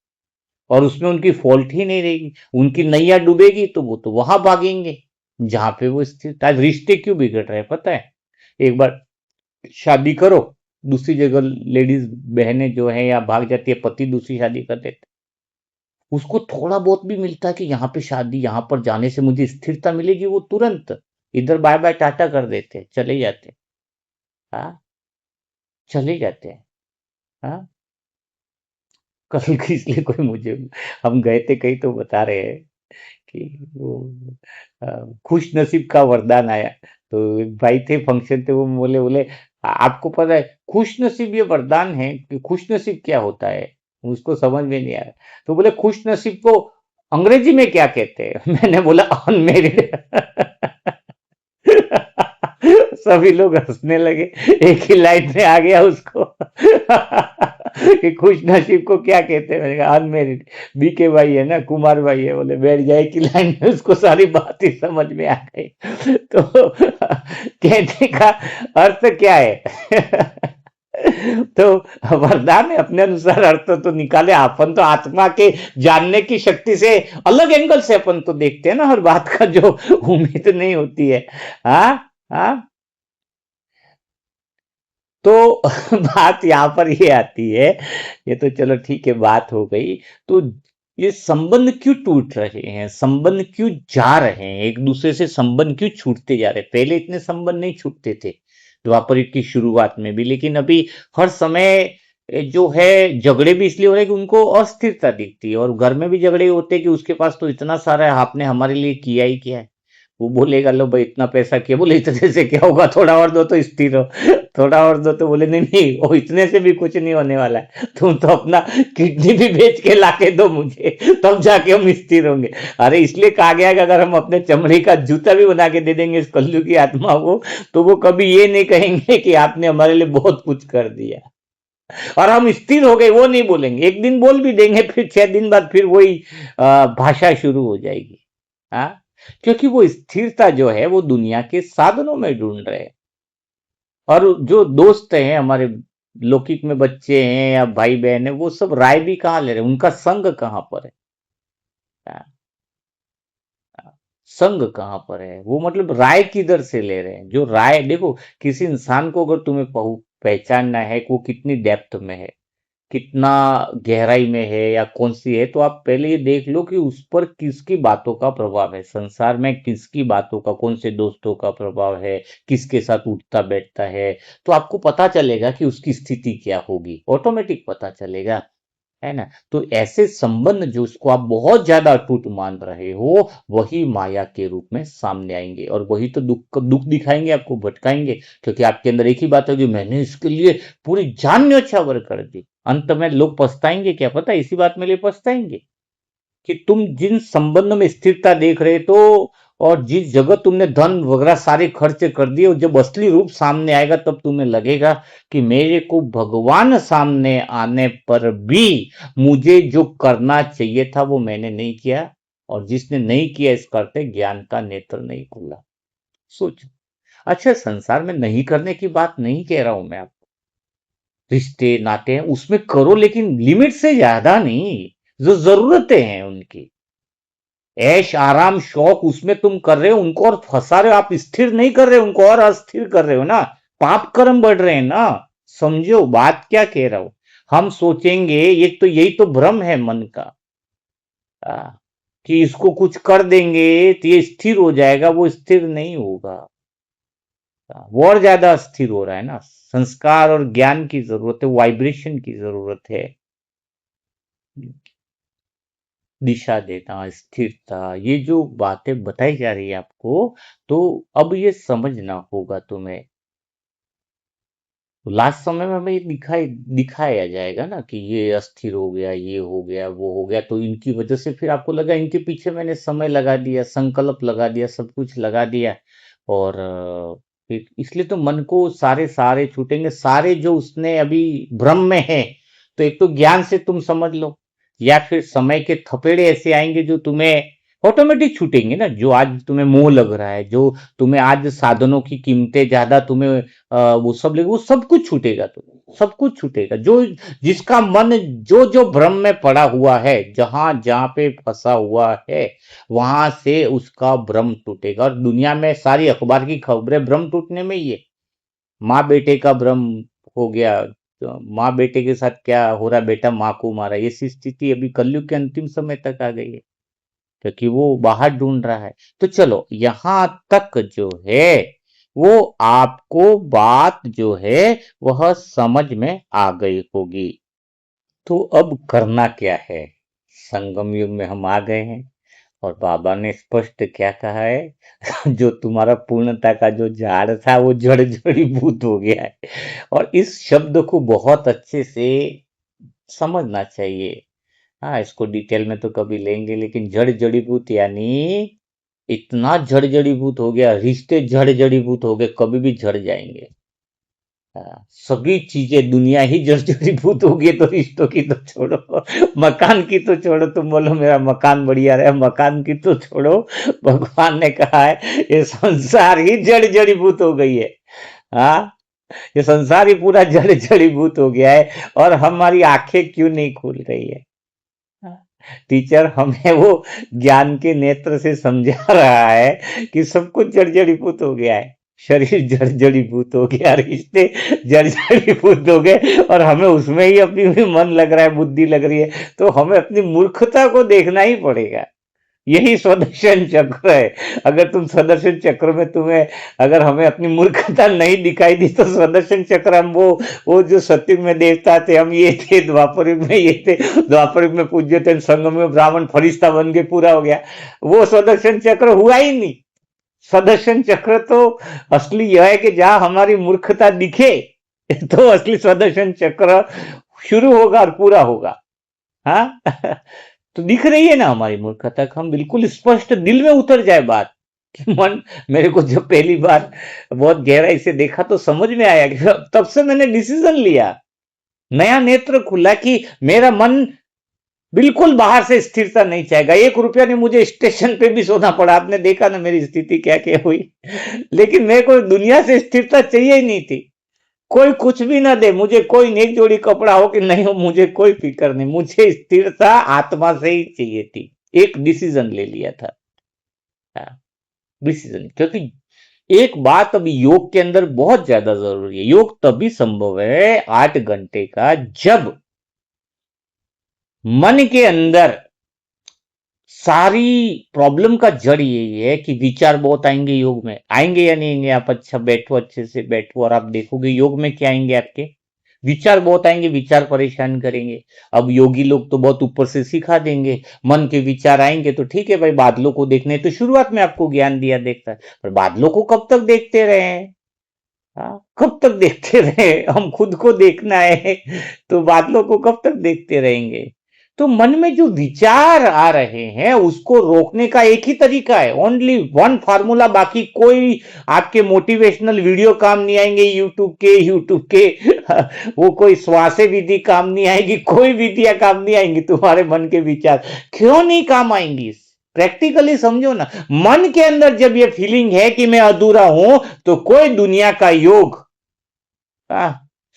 और उसमें उनकी फॉल्ट ही नहीं रहेगी। उनकी नैया डूबेगी तो वो तो वहां भागेंगे जहां पे वो स्थिर। आज रिश्ते क्यों बिगड़ रहे हैं पता है? एक बार शादी करो, दूसरी जगह लेडीज बहनें जो है या भाग जाती है, पति दूसरी शादी कर देते, उसको थोड़ा बहुत भी मिलता है कि यहाँ पे शादी, यहाँ पर जाने से मुझे स्थिरता मिलेगी, वो तुरंत इधर बाय बाय टाटा कर देते हैं, चले जाते हैं। हाँ, चले जाते हैं। हाँ, कल की इसलिए कोई मुझे, हम गए थे कहीं तो बता रहे हैं कि वो खुश नसीब का वरदान आया। तो एक भाई थे, फंक्शन थे, वो बोले बोले आपको पता है खुश नसीब ये वरदान है, कि खुश नसीब क्या होता है? उसको समझ में नहीं आया। तो बोले खुश नसीब को अंग्रेजी में क्या कहते हैं? मैंने बोला अनमेरिड। सभी लोग हंसने लगे, एक ही लाइन में आ गया उसको। कि खुश नसीब को क्या कहते हैं? मैंने कहा अनमेरिड। बीके भाई है ना, कुमार भाई है, बोले बैठ जाए की लाइन में, उसको सारी बात ही समझ में आ गई। तो कहने का अर्थ क्या है? तो वरदान है, अपने अनुसार अर्थ तो निकाले। अपन तो आत्मा के जानने की शक्ति से अलग एंगल से अपन तो देखते हैं ना हर बात का, जो उम्मीद नहीं होती है। हाँ, हाँ। तो बात यहाँ पर ये आती है, ये तो चलो ठीक है, बात हो गई। तो ये संबंध क्यों टूट रहे हैं, संबंध क्यों जा रहे हैं, एक दूसरे से संबंध क्यों छूटते जा रहे हैं? पहले इतने संबंध नहीं छूटते थे द्वापर युग की शुरुआत में भी, लेकिन अभी हर समय जो है झगड़े भी इसलिए हो रहे हैं कि उनको अस्थिरता दिखती है, और घर में भी झगड़े होते हैं कि उसके पास तो इतना सारा है, आपने हमारे लिए किया ही क्या है? वो बोलेगा लो भाई इतना पैसा किया, बोले इतने से क्या होगा, थोड़ा और दो तो स्थिर हो, थोड़ा और दो तो बोले नहीं नहीं वो इतने से भी कुछ नहीं होने वाला है, तुम तो अपना किडनी भी बेच के लाके दो मुझे, तब जाके हम स्थिर होंगे। अरे इसलिए कहा गया कि अगर हम अपने चमड़े का जूता भी बना के दे देंगे इस कल्लू की आत्मा को, तो वो कभी ये नहीं कहेंगे कि आपने हमारे लिए बहुत कुछ कर दिया और हम स्थिर हो गए, वो नहीं बोलेंगे। एक दिन बोल भी देंगे, फिर 6 दिन बाद फिर वही भाषा शुरू हो जाएगी। हाँ, क्योंकि वो स्थिरता जो है वो दुनिया के साधनों में ढूंढ रहे हैं। और जो दोस्त हैं हमारे लौकिक में, बच्चे हैं या भाई बहन है, वो सब राय भी कहाँ ले रहे हैं, उनका संग कहाँ पर है। हाँ, संग कहाँ पर है, वो मतलब राय किधर से ले रहे हैं। जो राय देखो, किसी इंसान को अगर तुम्हें पहचानना है कि वो कितनी डेप्थ में है, कितना गहराई में है या कौन सी है, तो आप पहले ये देख लो कि उस पर किसकी बातों का प्रभाव है, संसार में किसकी बातों का, कौन से दोस्तों का प्रभाव है, किसके साथ उठता बैठता है, तो आपको पता चलेगा कि उसकी स्थिति क्या होगी, ऑटोमेटिक पता चलेगा, है ना। तो ऐसे संबंध जो उसको आप बहुत ज्यादा अटूट मान रहे हो, वही माया के रूप में सामने आएंगे और वही तो दुख दुख दिखाएंगे, आपको भटकाएंगे, क्योंकि आपके अंदर एक ही बात होगी, मैंने इसके लिए पूरी जान न्यौछावर कर दी। अंत में लोग पछताएंगे, क्या पता इसी बात में लिए पछताएंगे कि तुम जिन संबंध में स्थिरता देख रहे तो, और जिस जगह तुमने धन वगैरह सारे खर्च कर दिए, और जब असली रूप सामने आएगा तब तुम्हें लगेगा कि मेरे को भगवान सामने आने पर भी मुझे जो करना चाहिए था वो मैंने नहीं किया, और जिसने नहीं किया इस करते ज्ञान का नेत्र नहीं खुला। सोचो। अच्छा, संसार में नहीं करने की बात नहीं कह रहा हूं मैं आपको, रिश्ते नाते हैं उसमें करो, लेकिन लिमिट से ज्यादा नहीं। जो जरूरतें हैं उनकी, ऐश आराम शौक उसमें तुम कर रहे हो, उनको और फंसा रहे हो, आप स्थिर नहीं कर रहे हो, उनको और अस्थिर कर रहे हो ना, पाप कर्म बढ़ रहे हैं ना। समझो बात क्या कह रहा हूं। हम सोचेंगे, ये तो यही तो भ्रम है मन का, आ, कि इसको कुछ कर देंगे तो ये स्थिर हो जाएगा, वो स्थिर नहीं होगा। वो और ज्यादा अस्थिर हो रहा है ना। संस्कार और ज्ञान की जरूरत है, वाइब्रेशन की जरूरत है, दिशा देना, स्थिरता, ये जो बातें बताई जा रही है आपको, तो अब ये समझना होगा तुम्हें। तो लास्ट समय में हमें ये दिखाया जाएगा ना कि ये अस्थिर हो गया, ये हो गया, वो हो गया, तो इनकी वजह से फिर आपको लगा इनके पीछे मैंने समय लगा दिया, संकल्प लगा दिया, सब कुछ लगा दिया, और फिर इसलिए तो मन को सारे सारे छूटेंगे, सारे जो उसने अभी भ्रम में है। तो एक तो ज्ञान से तुम समझ लो, या फिर समय के थपेड़े ऐसे आएंगे जो तुम्हें ऑटोमेटिक छूटेंगे ना। जो आज तुम्हें मोह लग रहा है, जो तुम्हें आज साधनों की कीमतें ज्यादा तुम्हें वो सब लेके, वो सब कुछ छूटेगा, तुम्हें सब कुछ छूटेगा। जो जिसका मन जो जो भ्रम में पड़ा हुआ है, जहां जहां पे फंसा हुआ है, वहां से उसका भ्रम टूटेगा। और दुनिया में सारी अखबार की खबरें भ्रम टूटने में ही है। माँ बेटे का भ्रम हो गया, तो माँ बेटे के साथ क्या हो रहा, बेटा माँ को मारा, ये सी स्थिति अभी कलयुग के अंतिम समय तक आ गई है, क्योंकि वो बाहर ढूंढ रहा है। तो चलो यहां तक जो है वो आपको बात जो है वह समझ में आ गई होगी। तो अब करना क्या है, संगम युग में हम आ गए हैं, और बाबा ने स्पष्ट क्या कहा है जो तुम्हारा पूर्णता का जो झाड़ था वो जड़ जड़ीभूत हो गया है। और इस शब्द को बहुत अच्छे से समझना चाहिए। हाँ, इसको डिटेल में तो कभी लेंगे, लेकिन जड़ जड़ीभूत यानी इतना जड़ जड़ीभूत हो गया, रिश्ते जड़ जड़ीभूत हो गए, कभी भी झड़ जाएंगे। सभी चीजें दुनिया ही जड़ जड़ीभूत हो गई, तो रिश्तों की तो छोड़ो, मकान की तो छोड़ो, तुम बोलो मेरा मकान बढ़िया रहे, मकान की तो छोड़ो, भगवान ने कहा है ये संसार ही जड़ जड़ीभूत हो गई है। हाँ, ये संसार ही पूरा जड़ जड़ीभूत हो गया है, और हमारी आंखें क्यों नहीं खुल रही है। टीचर हमें वो ज्ञान के नेत्र से समझा रहा है कि सब कुछ जड़ जड़ीभूत हो गया है, शरीर जड़ जड़ीभूत हो गया, रिश्ते जड़ जड़ीभूत हो गए, और हमें उसमें ही अपनी भी मन लग रहा है, बुद्धि लग रही है। तो हमें अपनी मूर्खता को देखना ही पड़ेगा। यही स्वदर्शन चक्र है। अगर तुम स्वदर्शन चक्र में तुम्हें, अगर हमें अपनी मूर्खता नहीं दिखाई दी, तो स्वदर्शन चक्र हम वो जो सत्युग में देवता थे हम ये थे, द्वापर युग में ये थे, द्वापर युग में पूज्य थे, संगम में ब्राह्मण फरिश्ता बन के पूरा हो गया, वो स्वदर्शन चक्र हुआ ही नहीं। सुदर्शन चक्र तो असली यह है कि जहां हमारी मूर्खता दिखे तो असली सुदर्शन चक्र शुरू होगा और पूरा होगा। हाँ तो दिख रही है ना हमारी मूर्खता, हम बिल्कुल स्पष्ट दिल में उतर जाए बात कि मन, मेरे को जब पहली बार बहुत गहराई से देखा तो समझ में आया कि तब से मैंने डिसीजन लिया, नया नेत्र खुला कि मेरा मन बिल्कुल बाहर से स्थिरता नहीं चाहेगा। 1 रुपया ने मुझे स्टेशन पे भी सोना पड़ा, आपने देखा ना मेरी स्थिति क्या क्या हुई लेकिन मेरे को दुनिया से स्थिरता चाहिए ही नहीं थी। कोई कुछ भी ना दे मुझे, कोई नेक जोड़ी कपड़ा हो कि नहीं हो, मुझे कोई फिक्र नहीं, मुझे स्थिरता आत्मा से ही चाहिए थी। एक डिसीजन ले लिया था, डिसीजन। क्योंकि एक बात अभी योग के अंदर बहुत ज्यादा जरूरी है, योग तभी संभव है 8 घंटे का जब मन के अंदर सारी प्रॉब्लम का जड़ यही है कि विचार बहुत आएंगे योग में, आएंगे या नहीं आएंगे। आप अच्छा बैठो, अच्छे से बैठो और आप देखोगे योग में क्या आएंगे, आपके विचार बहुत आएंगे, विचार परेशान करेंगे। अब योगी लोग तो बहुत ऊपर से सिखा देंगे, मन के विचार आएंगे तो ठीक है भाई, बादलों को देखने तो शुरुआत में आपको ज्ञान दिया देखता है, पर बादलों को कब तक देखते रहे, कब तक देखते रहे, हम खुद को देखना है तो बादलों को कब तक देखते रहेंगे। तो मन में जो विचार आ रहे हैं उसको रोकने का एक ही तरीका है, ओनली वन फार्मूला। बाकी कोई आपके मोटिवेशनल वीडियो काम नहीं आएंगे, यूट्यूब के वो कोई श्वास विधि काम नहीं आएगी, कोई विधियां काम नहीं आएंगी, तुम्हारे मन के विचार क्यों नहीं काम आएंगी। प्रैक्टिकली समझो ना, मन के अंदर जब ये फीलिंग है कि मैं अधूरा हूं तो कोई दुनिया का योग,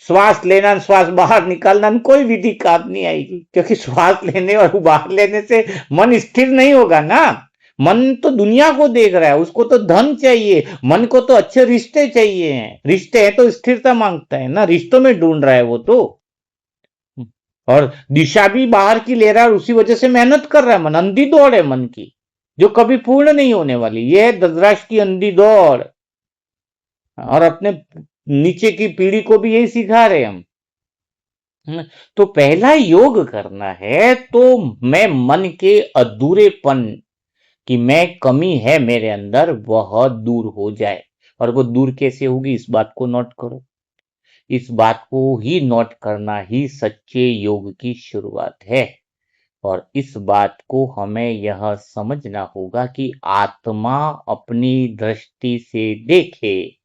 श्वास लेना श्वास बाहर निकालना कोई विधि काम नहीं आएगी, क्योंकि श्वास लेने और बाहर लेने से मन स्थिर नहीं होगा ना। मन तो दुनिया को देख रहा है, उसको तो धन चाहिए, मन को तो अच्छे रिश्ते चाहिए हैं, रिश्ते हैं तो स्थिरता मांगता है ना, रिश्तों में ढूंढ रहा है वो तो। और दिशा भी बाहर की ले रहा है और उसी वजह से मेहनत कर रहा है मन, अंधी दौड़ है मन की जो कभी पूर्ण नहीं होने वाली, ये है दशराश की अंधी दौड़। और अपने नीचे की पीढ़ी को भी यही सिखा रहे हम। तो पहला योग करना है तो मैं मन के अधूरेपन की मैं कमी है मेरे अंदर वह दूर हो जाए। और वो दूर कैसे होगी, इस बात को नोट करो, इस बात को ही नोट करना ही सच्चे योग की शुरुआत है। और इस बात को हमें यह समझना होगा कि आत्मा अपनी दृष्टि से देखे,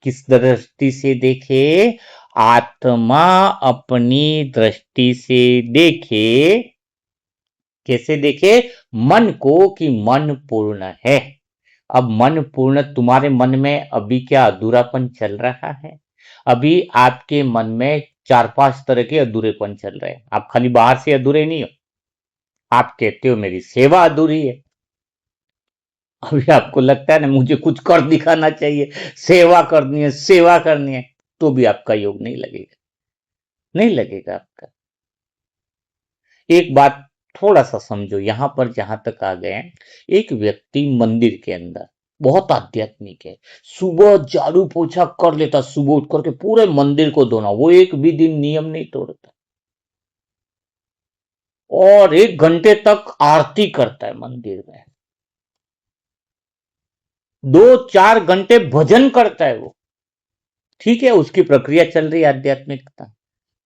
किस दृष्टि से देखे, आत्मा अपनी दृष्टि से देखे, कैसे देखे, मन को कि मन पूर्ण है। अब मन पूर्ण, तुम्हारे मन में अभी क्या अधूरापन चल रहा है, अभी आपके मन में 4-5 तरह के अधूरेपन चल रहे हैं। आप खाली बाहर से अधूरे नहीं हो, आप कहते हो मेरी सेवा अधूरी है, अभी आपको लगता है ना मुझे कुछ कर दिखाना चाहिए, सेवा करनी है, सेवा करनी है, तो भी आपका योग नहीं लगेगा, नहीं लगेगा आपका। एक बात थोड़ा सा समझो, यहां पर जहां तक आ गए, एक व्यक्ति मंदिर के अंदर बहुत आध्यात्मिक है, सुबह झाड़ू पोछा कर लेता, सुबह उठ करके पूरे मंदिर को धोना, वो एक भी दिन नियम नहीं तोड़ता, और 1 घंटे तक आरती करता है मंदिर में, 2-4 घंटे भजन करता है वो, ठीक है, उसकी प्रक्रिया चल रही है आध्यात्मिकता,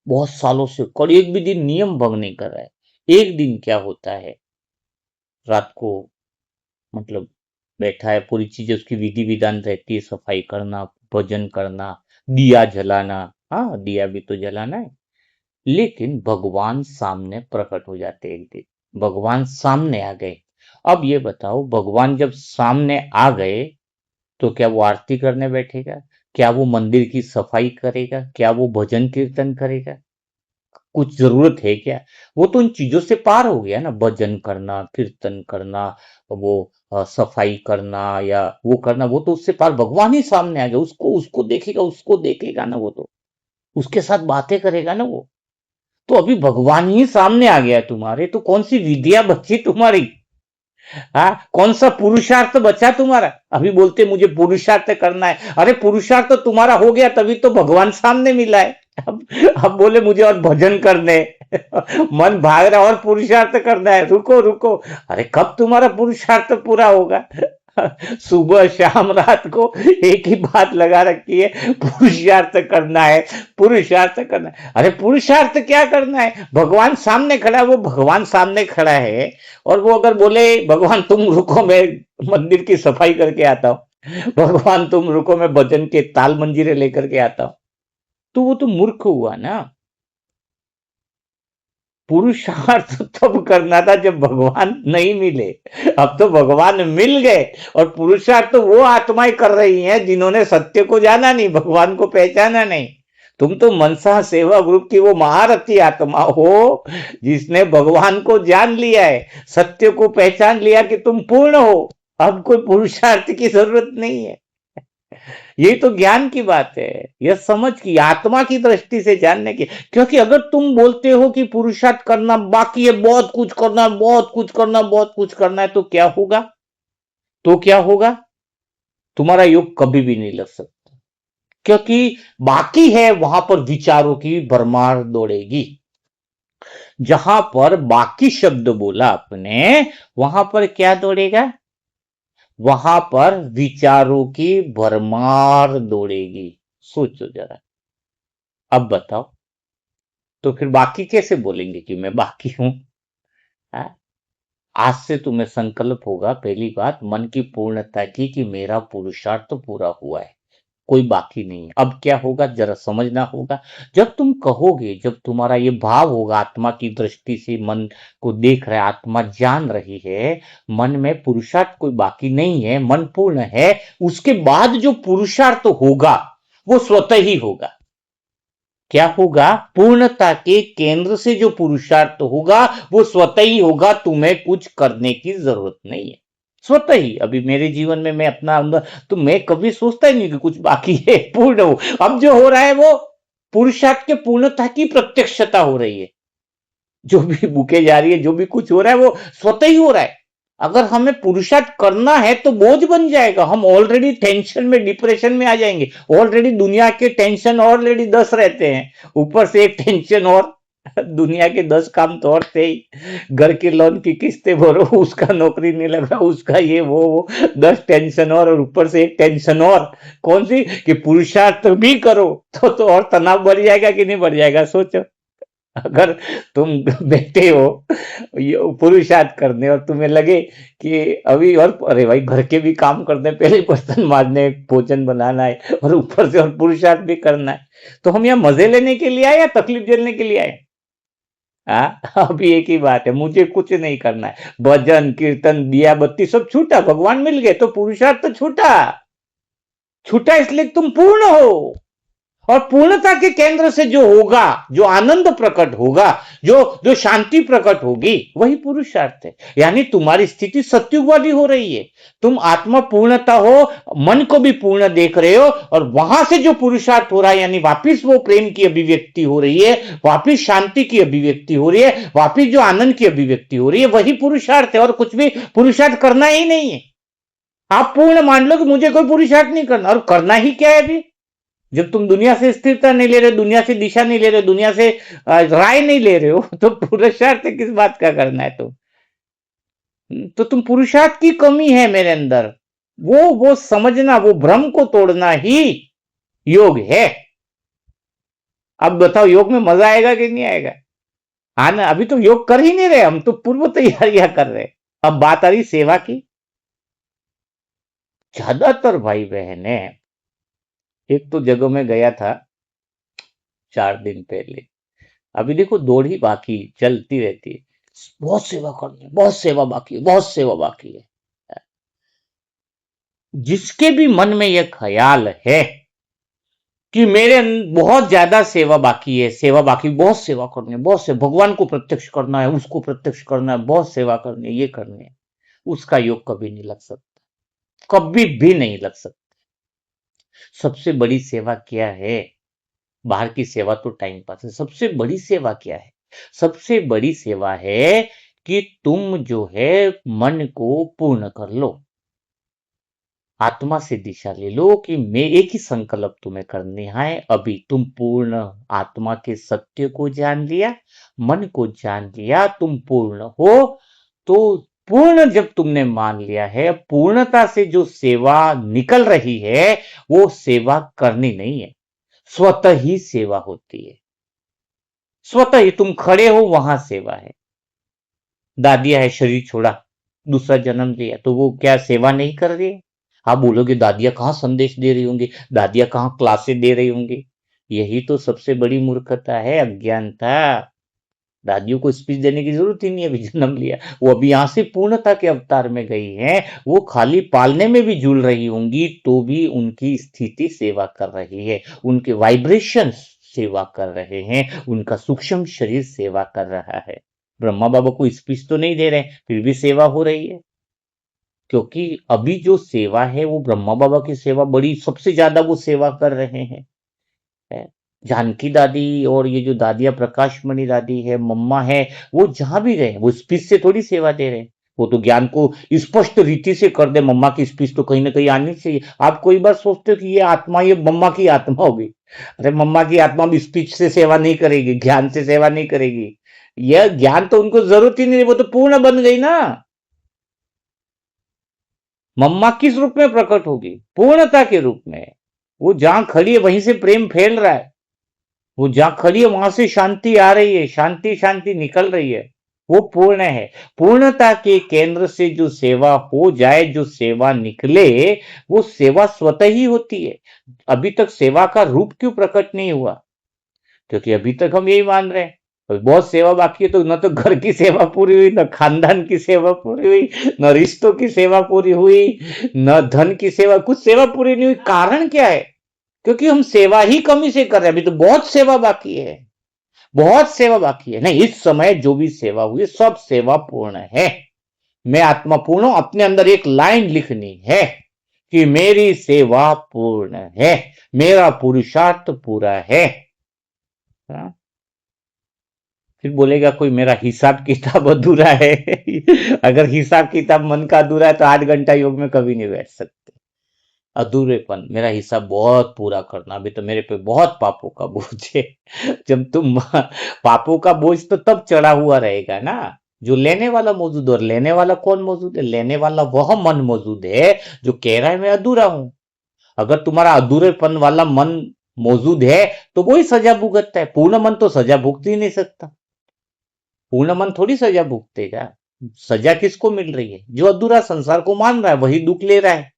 बहुत सालों से कर, एक भी दिन नियम भंग नहीं कर रहा है। एक दिन क्या होता है, रात को मतलब बैठा है, पूरी चीजें उसकी विधि विधान रहती है, सफाई करना, भजन करना, दिया जलाना, हाँ दिया भी तो जलाना है, लेकिन भगवान सामने प्रकट हो जाते एक दिन, भगवान सामने आ गए। अब ये बताओ, भगवान जब सामने आ गए तो क्या वो आरती करने बैठेगा, क्या वो मंदिर की सफाई करेगा, क्या वो भजन कीर्तन करेगा, कुछ जरूरत है क्या। वो तो उन चीजों से पार हो गया ना, भजन करना, कीर्तन करना, वो सफाई करना या वो करना, वो तो उससे पार, भगवान ही सामने आ गया, उसको उसको देखेगा, उसको देखेगा ना, वो तो उसके साथ बातें करेगा ना वो। तो अभी भगवान ही सामने आ गया तुम्हारे, तो कौन सी विधियां बची तुम्हारी, हाँ कौन सा पुरुषार्थ बचा तुम्हारा। अभी बोलते मुझे पुरुषार्थ करना है, अरे पुरुषार्थ तो तुम्हारा हो गया, तभी तो भगवान सामने मिला है। अब बोले मुझे और भजन करने मन भाग रहा और पुरुषार्थ करना है, रुको रुको, अरे कब तुम्हारा पुरुषार्थ पूरा होगा। सुबह शाम रात को एक ही बात लगा रखी है, पुरुषार्थ करना है, पुरुषार्थ करना है। अरे पुरुषार्थ क्या करना है? भगवान सामने खड़ा है, वो भगवान सामने खड़ा है, और वो अगर बोले भगवान तुम रुको मैं मंदिर की सफाई करके आता हूं, भगवान तुम रुको मैं भजन के ताल मंजीरे लेकर के आता हूं, तो वो तो मूर्ख हुआ ना। पुरुषार्थ तब करना था जब भगवान नहीं मिले। अब तो भगवान मिल गए, और पुरुषार्थ तो वो आत्माएं कर रही हैं जिन्होंने सत्य को जाना नहीं, भगवान को पहचाना नहीं। तुम तो मनसा सेवा ग्रुप की वो महारथी आत्मा हो जिसने भगवान को जान लिया है, सत्य को पहचान लिया कि तुम पूर्ण हो। अब कोई पुरुषार्थ की जरूरत नहीं है। ये तो ज्ञान की बात है, यह समझ की, आत्मा की दृष्टि से जानने की। क्योंकि अगर तुम बोलते हो कि पुरुषार्थ करना बाकी है, बहुत कुछ करना, बहुत कुछ करना, बहुत कुछ करना है, तो क्या होगा? तो क्या होगा? तुम्हारा योग कभी भी नहीं लग सकता, क्योंकि बाकी है वहां पर विचारों की भरमार दौड़ेगी। जहां पर बाकी शब्द बोला आपने, वहां पर क्या दौड़ेगा? वहां पर विचारों की भरमार दौड़ेगी। सोचो जरा, अब बताओ, तो फिर बाकी कैसे बोलेंगे कि मैं बाकी हूं? हाँ? आज से तुम्हें संकल्प होगा, पहली बात मन की पूर्णता की, कि मेरा पुरुषार्थ तो पूरा हुआ है, कोई बाकी नहीं है। अब क्या होगा जरा समझना होगा। जब तुम कहोगे, जब तुम्हारा ये भाव होगा, आत्मा की दृष्टि से मन को देख रहा है, आत्मा जान रही है, मन में पुरुषार्थ कोई बाकी नहीं है, मन पूर्ण है, उसके बाद जो पुरुषार्थ होगा वो स्वतः ही होगा। क्या होगा? पूर्णता के केंद्र से जो पुरुषार्थ होगा वो स्वतः ही होगा, तुम्हें कुछ करने की जरूरत नहीं है, स्वतः ही। अभी मेरे जीवन में मैं अपना अंदर, तो मैं कभी सोचता ही नहीं कि कुछ बाकी है, पूर्ण हो। अब जो हो रहा है वो पुरुषार्थ के पूर्णता की प्रत्यक्षता हो रही है। जो भी भूखे जा रही है, जो भी कुछ हो रहा है, वो स्वतः ही हो रहा है। अगर हमें पुरुषार्थ करना है तो बोझ बन जाएगा, हम ऑलरेडी टेंशन में, डिप्रेशन में आ जाएंगे। ऑलरेडी दुनिया के टेंशन ऑलरेडी 10 रहते हैं, ऊपर से एक टेंशन और। दुनिया के 10 काम तो और थे ही, घर के लोन की किस्तें भरो, उसका नौकरी नहीं लगा, उसका ये वो 10 टेंशन और ऊपर से एक टेंशन और। कौन सी? कि पुरुषार्थ भी करो तो और तनाव बढ़ जाएगा कि नहीं बढ़ जाएगा? सोचो। अगर तुम बैठे हो ये पुरुषार्थ करने, और तुम्हें लगे कि अभी और, अरे भाई घर के भी काम करने, पहले बर्तन मारने, भोजन बनाना है, और ऊपर से और पुरुषार्थ भी करना है, तो हम यहाँ मजे लेने के लिए आए या तकलीफ झेलने के लिए आए? अभी एक ही बात है, मुझे कुछ नहीं करना है, भजन कीर्तन दिया बत्ती सब छूटा, भगवान मिल गए, तो पुरुषार्थ तो छूटा। छूटा इसलिए तुम पूर्ण हो, और पूर्णता के केंद्र से जो होगा, जो आनंद प्रकट होगा, जो जो शांति प्रकट होगी, वही पुरुषार्थ है। यानी तुम्हारी स्थिति सत्युग वाली हो रही है। तुम आत्मा पूर्णता हो, मन को भी पूर्ण देख रहे हो, और वहां से जो पुरुषार्थ हो रहा है, यानी वापिस वो प्रेम की अभिव्यक्ति हो रही है, वापिस शांति की अभिव्यक्ति हो रही है, वापिस जो आनंद की अभिव्यक्ति हो रही है, वही पुरुषार्थ है। और कुछ भी पुरुषार्थ करना ही नहीं है। आप पूर्ण मान लो कि मुझे कोई पुरुषार्थ नहीं करना, और करना ही क्या है अभी? जब तुम दुनिया से स्थिरता नहीं ले रहे, दुनिया से दिशा नहीं ले रहे, दुनिया से राय नहीं ले रहे हो, तो पुरुषार्थ किस बात का करना है? तो तुम पुरुषार्थ की कमी है मेरे अंदर, वो समझना, वो भ्रम को तोड़ना ही योग है। अब बताओ, योग में मजा आएगा कि नहीं आएगा? हाँ ना, अभी तो योग कर ही नहीं रहे, हम तो पूर्व तैयारियां कर रहे। अब बात आ रही सेवा की। ज्यादातर भाई बहने, एक तो जगह में गया था 4 दिन पहले, अभी देखो दौड़ ही बाकी चलती रहती है, बहुत सेवा करनी है, बहुत सेवा बाकी है, बहुत सेवा बाकी है। जिसके भी मन में यह ख्याल है कि मेरे बहुत ज्यादा सेवा बाकी है, सेवा बाकी, बहुत सेवा करनी है, बहुत से भगवान को प्रत्यक्ष करना है, उसको प्रत्यक्ष करना है, बहुत सेवा करनी है, ये करनी है, उसका योग कभी नहीं लग सकता, कभी भी नहीं लग सकता। सबसे बड़ी सेवा क्या है? बाहर की सेवा तो टाइम पास है, सबसे बड़ी सेवा क्या है? सबसे बड़ी सेवा है कि तुम जो है मन को पूर्ण कर लो, आत्मा से दिशा ले लो, कि मैं एक ही संकल्प तुम्हें करने है। अभी तुम पूर्ण आत्मा के सत्य को जान लिया, मन को जान लिया, तुम पूर्ण हो, तो पूर्ण जब तुमने मान लिया है, पूर्णता से जो सेवा निकल रही है वो सेवा करनी नहीं है, स्वतः ही सेवा होती है। स्वतः ही तुम खड़े हो वहां सेवा है। दादिया है, शरीर छोड़ा, दूसरा जन्म लिया, तो वो क्या सेवा नहीं कर रही है? आप बोलोगे दादिया कहाँ संदेश दे रही होंगी, दादिया कहाँ क्लासेस दे रही होंगी। यही तो सबसे बड़ी मूर्खता है, अज्ञानता। दादियों को स्पीच देने की जरूरत ही नहीं है, अभी जन्म लिया, वो अभी यहां से पूर्णता के अवतार में गई हैं। वो खाली पालने में भी झूल रही होंगी तो भी उनकी स्थिति सेवा कर रही है, उनके वाइब्रेशन सेवा कर रहे हैं, उनका सूक्ष्म शरीर सेवा कर रहा है। ब्रह्मा बाबा को स्पीच तो नहीं दे रहे, फिर भी सेवा हो रही है, क्योंकि अभी जो सेवा है वो ब्रह्मा बाबा की सेवा बड़ी, सबसे ज्यादा वो सेवा कर रहे हैं। है। जानकी दादी और ये जो दादिया प्रकाश मणि दादी है, मम्मा है, वो जहां भी गए वो स्पीच से थोड़ी सेवा दे रहे हैं। वो तो ज्ञान को स्पष्ट रीति से कर दे, मम्मा की स्पीच तो कहीं ना कहीं आनी चाहिए। आप कोई बार सोचते हो कि ये आत्मा, ये मम्मा की आत्मा होगी? अरे मम्मा की आत्मा भी स्पीच से सेवा नहीं करेगी, ज्ञान से सेवा नहीं करेगी। यह ज्ञान तो उनको जरूरत ही नहीं, वो तो पूर्ण बन गई ना। मम्मा किस रूप में प्रकट होगी? पूर्णता के रूप में। वो जहां खड़ी है वहीं से प्रेम फैल रहा है, वो जहां खड़ी है वहां से शांति आ रही है, शांति शांति निकल रही है, वो पूर्ण है। पूर्णता के केंद्र से जो सेवा हो जाए, जो सेवा निकले, वो सेवा स्वतः ही होती है। अभी तक सेवा का रूप क्यों प्रकट नहीं हुआ? क्योंकि अभी तक हम यही मान रहे हैं अभी बहुत सेवा बाकी है, तो न तो घर की सेवा पूरी हुई, न खानदान की सेवा पूरी हुई, न रिश्तों की सेवा पूरी हुई, न धन की सेवा, कुछ सेवा पूरी नहीं हुई। कारण क्या है? क्योंकि हम सेवा ही कमी से कर रहे हैं। अभी तो बहुत सेवा बाकी है, बहुत सेवा बाकी है। नहीं, इस समय जो भी सेवा हुई सब सेवा पूर्ण है। मैं आत्मा पूर्ण हूं, अपने अंदर एक लाइन लिखनी है कि मेरी सेवा पूर्ण है, मेरा पुरुषार्थ पूरा है। हाँ? फिर बोलेगा कोई मेरा हिसाब किताब अधूरा है। अगर हिसाब किताब मन का अधूरा है तो 8 घंटा योग में कभी नहीं बैठ सकते। अधूरेपन, मेरा हिस्सा बहुत पूरा करना, अभी तो मेरे पे बहुत पापों का बोझ है। जब तुम पापों का बोझ तो तब चढ़ा हुआ रहेगा ना, जो लेने वाला मौजूद। और लेने वाला कौन मौजूद है? लेने वाला वह मन मौजूद है जो कह रहा है मैं अधूरा हूं। अगर तुम्हारा अधूरेपन वाला मन मौजूद है तो वही सजा भुगतता है। पूर्ण मन तो सजा भुगत ही नहीं सकता। पूर्ण मन थोड़ी सजा भुगतेगा। सजा किसको मिल रही है? जो अधूरा संसार को मान रहा है वही दुख ले रहा है।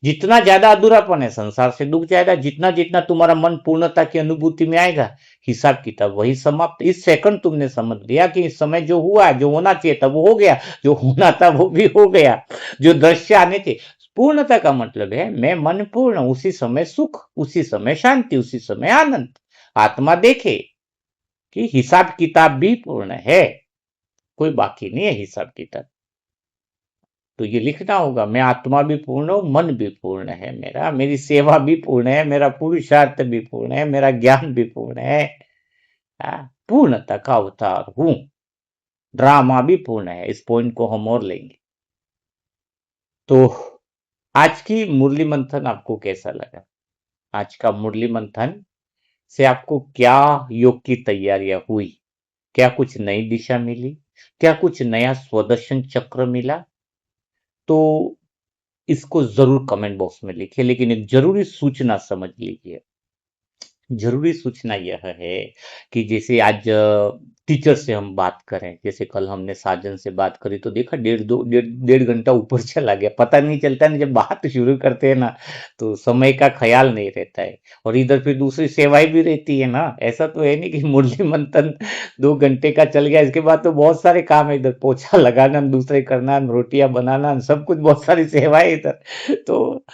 जितना ज्यादा अधूरापन है संसार से दुख जाएगा, जितना जितना तुम्हारा मन पूर्णता की अनुभूति में आएगा, हिसाब किताब वही समाप्त। इस सेकंड तुमने समझ लिया कि इस समय जो हुआ, जो होना चाहिए था वो हो गया, जो होना था वो भी हो गया, जो दृश्य आने थे। पूर्णता का मतलब है मैं मन पूर्ण, उसी समय सुख, उसी समय शांति, उसी समय आनंद। आत्मा देखे कि हिसाब किताब भी पूर्ण है, कोई बाकी नहीं है हिसाब किताब। तो ये लिखना होगा, मैं आत्मा भी पूर्ण हूं, मन भी पूर्ण है मेरा, मेरी सेवा भी पूर्ण है, मेरा पुरुषार्थ भी पूर्ण है, मेरा ज्ञान भी पूर्ण है। पूर्णता का अवतार हूं। ड्रामा भी पूर्ण है। इस पॉइंट को हम और लेंगे। तो आज की मुरली मंथन आपको कैसा लगा? आज का मुरली मंथन से आपको क्या योग की तैयारियां हुई? क्या कुछ नई दिशा मिली? क्या कुछ नया स्वदर्शन चक्र मिला? तो इसको जरूर कमेंट बॉक्स में लिखिए, लेकिन एक जरूरी सूचना समझ लीजिए। जरूरी सूचना यह है कि जैसे आज टीचर से हम बात करें, जैसे कल हमने साजन से बात करी तो देखा डेढ़ घंटा ऊपर चला गया, पता नहीं चलता ना। जब बात शुरू करते हैं ना तो समय का ख्याल नहीं रहता है, और इधर फिर दूसरी सेवाएं भी रहती है ना। ऐसा तो है नहीं कि मुरली मंथन 2 घंटे का चल गया, इसके बाद तो बहुत सारे काम है, इधर पोछा लगाना, दूसरे करना, रोटियां बनाना, सब कुछ, बहुत सारी सेवाएं इधर। तो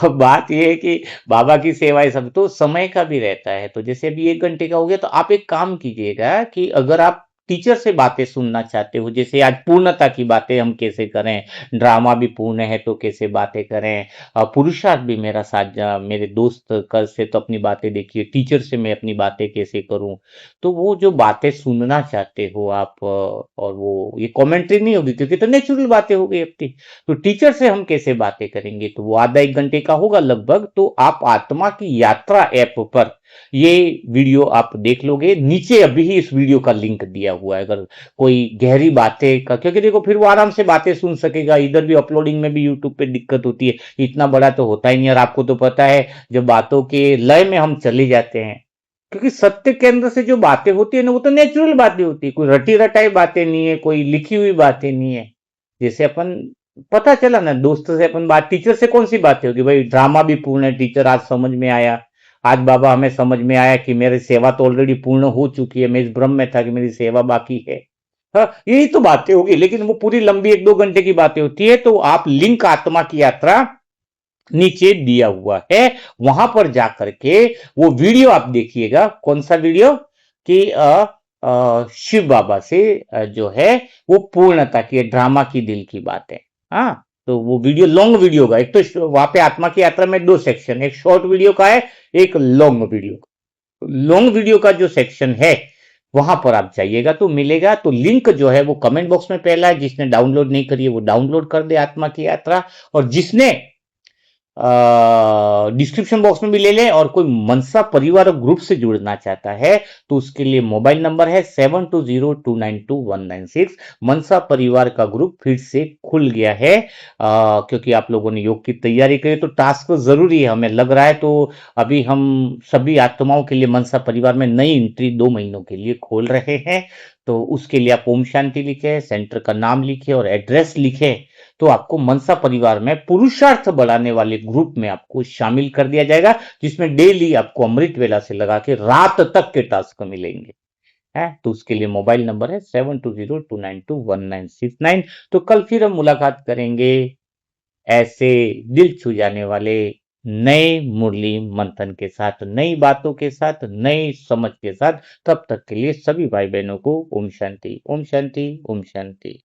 बात यह है कि बाबा की सेवाएं सब तो समय का भी रहता है। तो जैसे अभी 1 घंटे का हो गया, तो आप एक काम कीजिएगा कि अगर आप टीचर से बातें सुनना चाहते हो, जैसे आज पूर्णता की बातें हम कैसे करें, ड्रामा भी पूर्ण है तो कैसे बातें करें, पुरुषार्थ भी मेरा साथ, मेरे दोस्त कल से तो अपनी बातें देखिए, टीचर से मैं अपनी बातें कैसे करूं, तो वो जो बातें सुनना चाहते हो आप, और वो ये कमेंट्री नहीं होगी क्योंकि तो नेचुरल बातें हो गई अपनी। तो टीचर से हम कैसे बातें करेंगे, तो वो आधा 1 घंटे का होगा लगभग। तो आप आत्मा की यात्रा ऐप पर ये वीडियो आप देख लोगे, नीचे अभी ही इस वीडियो का लिंक दिया हुआ है, अगर कोई गहरी बातें का, क्योंकि देखो फिर वो आराम से बातें सुन सकेगा। इधर भी अपलोडिंग में भी यूट्यूब पे दिक्कत होती है, इतना बड़ा तो होता ही नहीं। और आपको तो पता है, जब बातों के लय में हम चले जाते हैं, क्योंकि सत्य के अंदर से जो बातें होती है ना, वो तो नेचुरल बातें होती है, कोई रटी रटाई बातें नहीं है, कोई लिखी हुई बातें नहीं है। जैसे अपन, पता चला ना, दोस्त से अपन बात, टीचर से कौन सी बातें होगी भाई, ड्रामा भी पूर्ण है टीचर, आज समझ में आया, आज बाबा हमें समझ में आया कि मेरी सेवा तो ऑलरेडी पूर्ण हो चुकी है, मैं इस भ्रम में था कि मेरी सेवा बाकी है। हाँ, यही तो बातें होगी, लेकिन वो पूरी लंबी 1-2 घंटे की बातें होती है। तो आप लिंक आत्मा की यात्रा नीचे दिया हुआ है, वहां पर जाकर के वो वीडियो आप देखिएगा। कौन सा वीडियो? कि शिव बाबा से जो है वो पूर्णता की, ड्रामा की, दिल की बात है। हाँ, तो वो वीडियो लॉन्ग वीडियो का, एक तो वहां पे आत्मा की यात्रा में 2 सेक्शन, एक शॉर्ट वीडियो का है, एक लॉन्ग वीडियो का। लॉन्ग वीडियो का जो सेक्शन है, वहां पर आप जाइएगा तो मिलेगा। तो लिंक जो है वो कमेंट बॉक्स में पहला है, जिसने डाउनलोड नहीं करी है वो डाउनलोड कर दे आत्मा की यात्रा। और जिसने डिस्क्रिप्शन बॉक्स में भी ले लें, और कोई मनसा परिवार ग्रुप से जुड़ना चाहता है तो उसके लिए मोबाइल नंबर है 7202922196। मनसा परिवार का ग्रुप फिर से खुल गया है, क्योंकि आप लोगों ने योग की तैयारी करी तो टास्क तो जरूरी है, हमें लग रहा है। तो अभी हम सभी आत्माओं के लिए मनसा परिवार में नई एंट्री 2 महीनों के लिए खोल रहे हैं। तो उसके लिए आप ओम शांति लिखे, सेंटर का नाम लिखे और एड्रेस लिखे, तो आपको मनसा परिवार में पुरुषार्थ बढ़ाने वाले ग्रुप में आपको शामिल कर दिया जाएगा, जिसमें डेली आपको अमृत वेला से लगा के रात तक के टास्क मिलेंगे। है, तो उसके लिए मोबाइल नंबर है 7202921969। तो कल फिर हम मुलाकात करेंगे ऐसे दिल छू जाने वाले नए मुरली मंथन के साथ, नई बातों के साथ, नई समझ के साथ। तब तक के लिए सभी भाई बहनों को ओम शांति, ओम शांति, ओम शांति।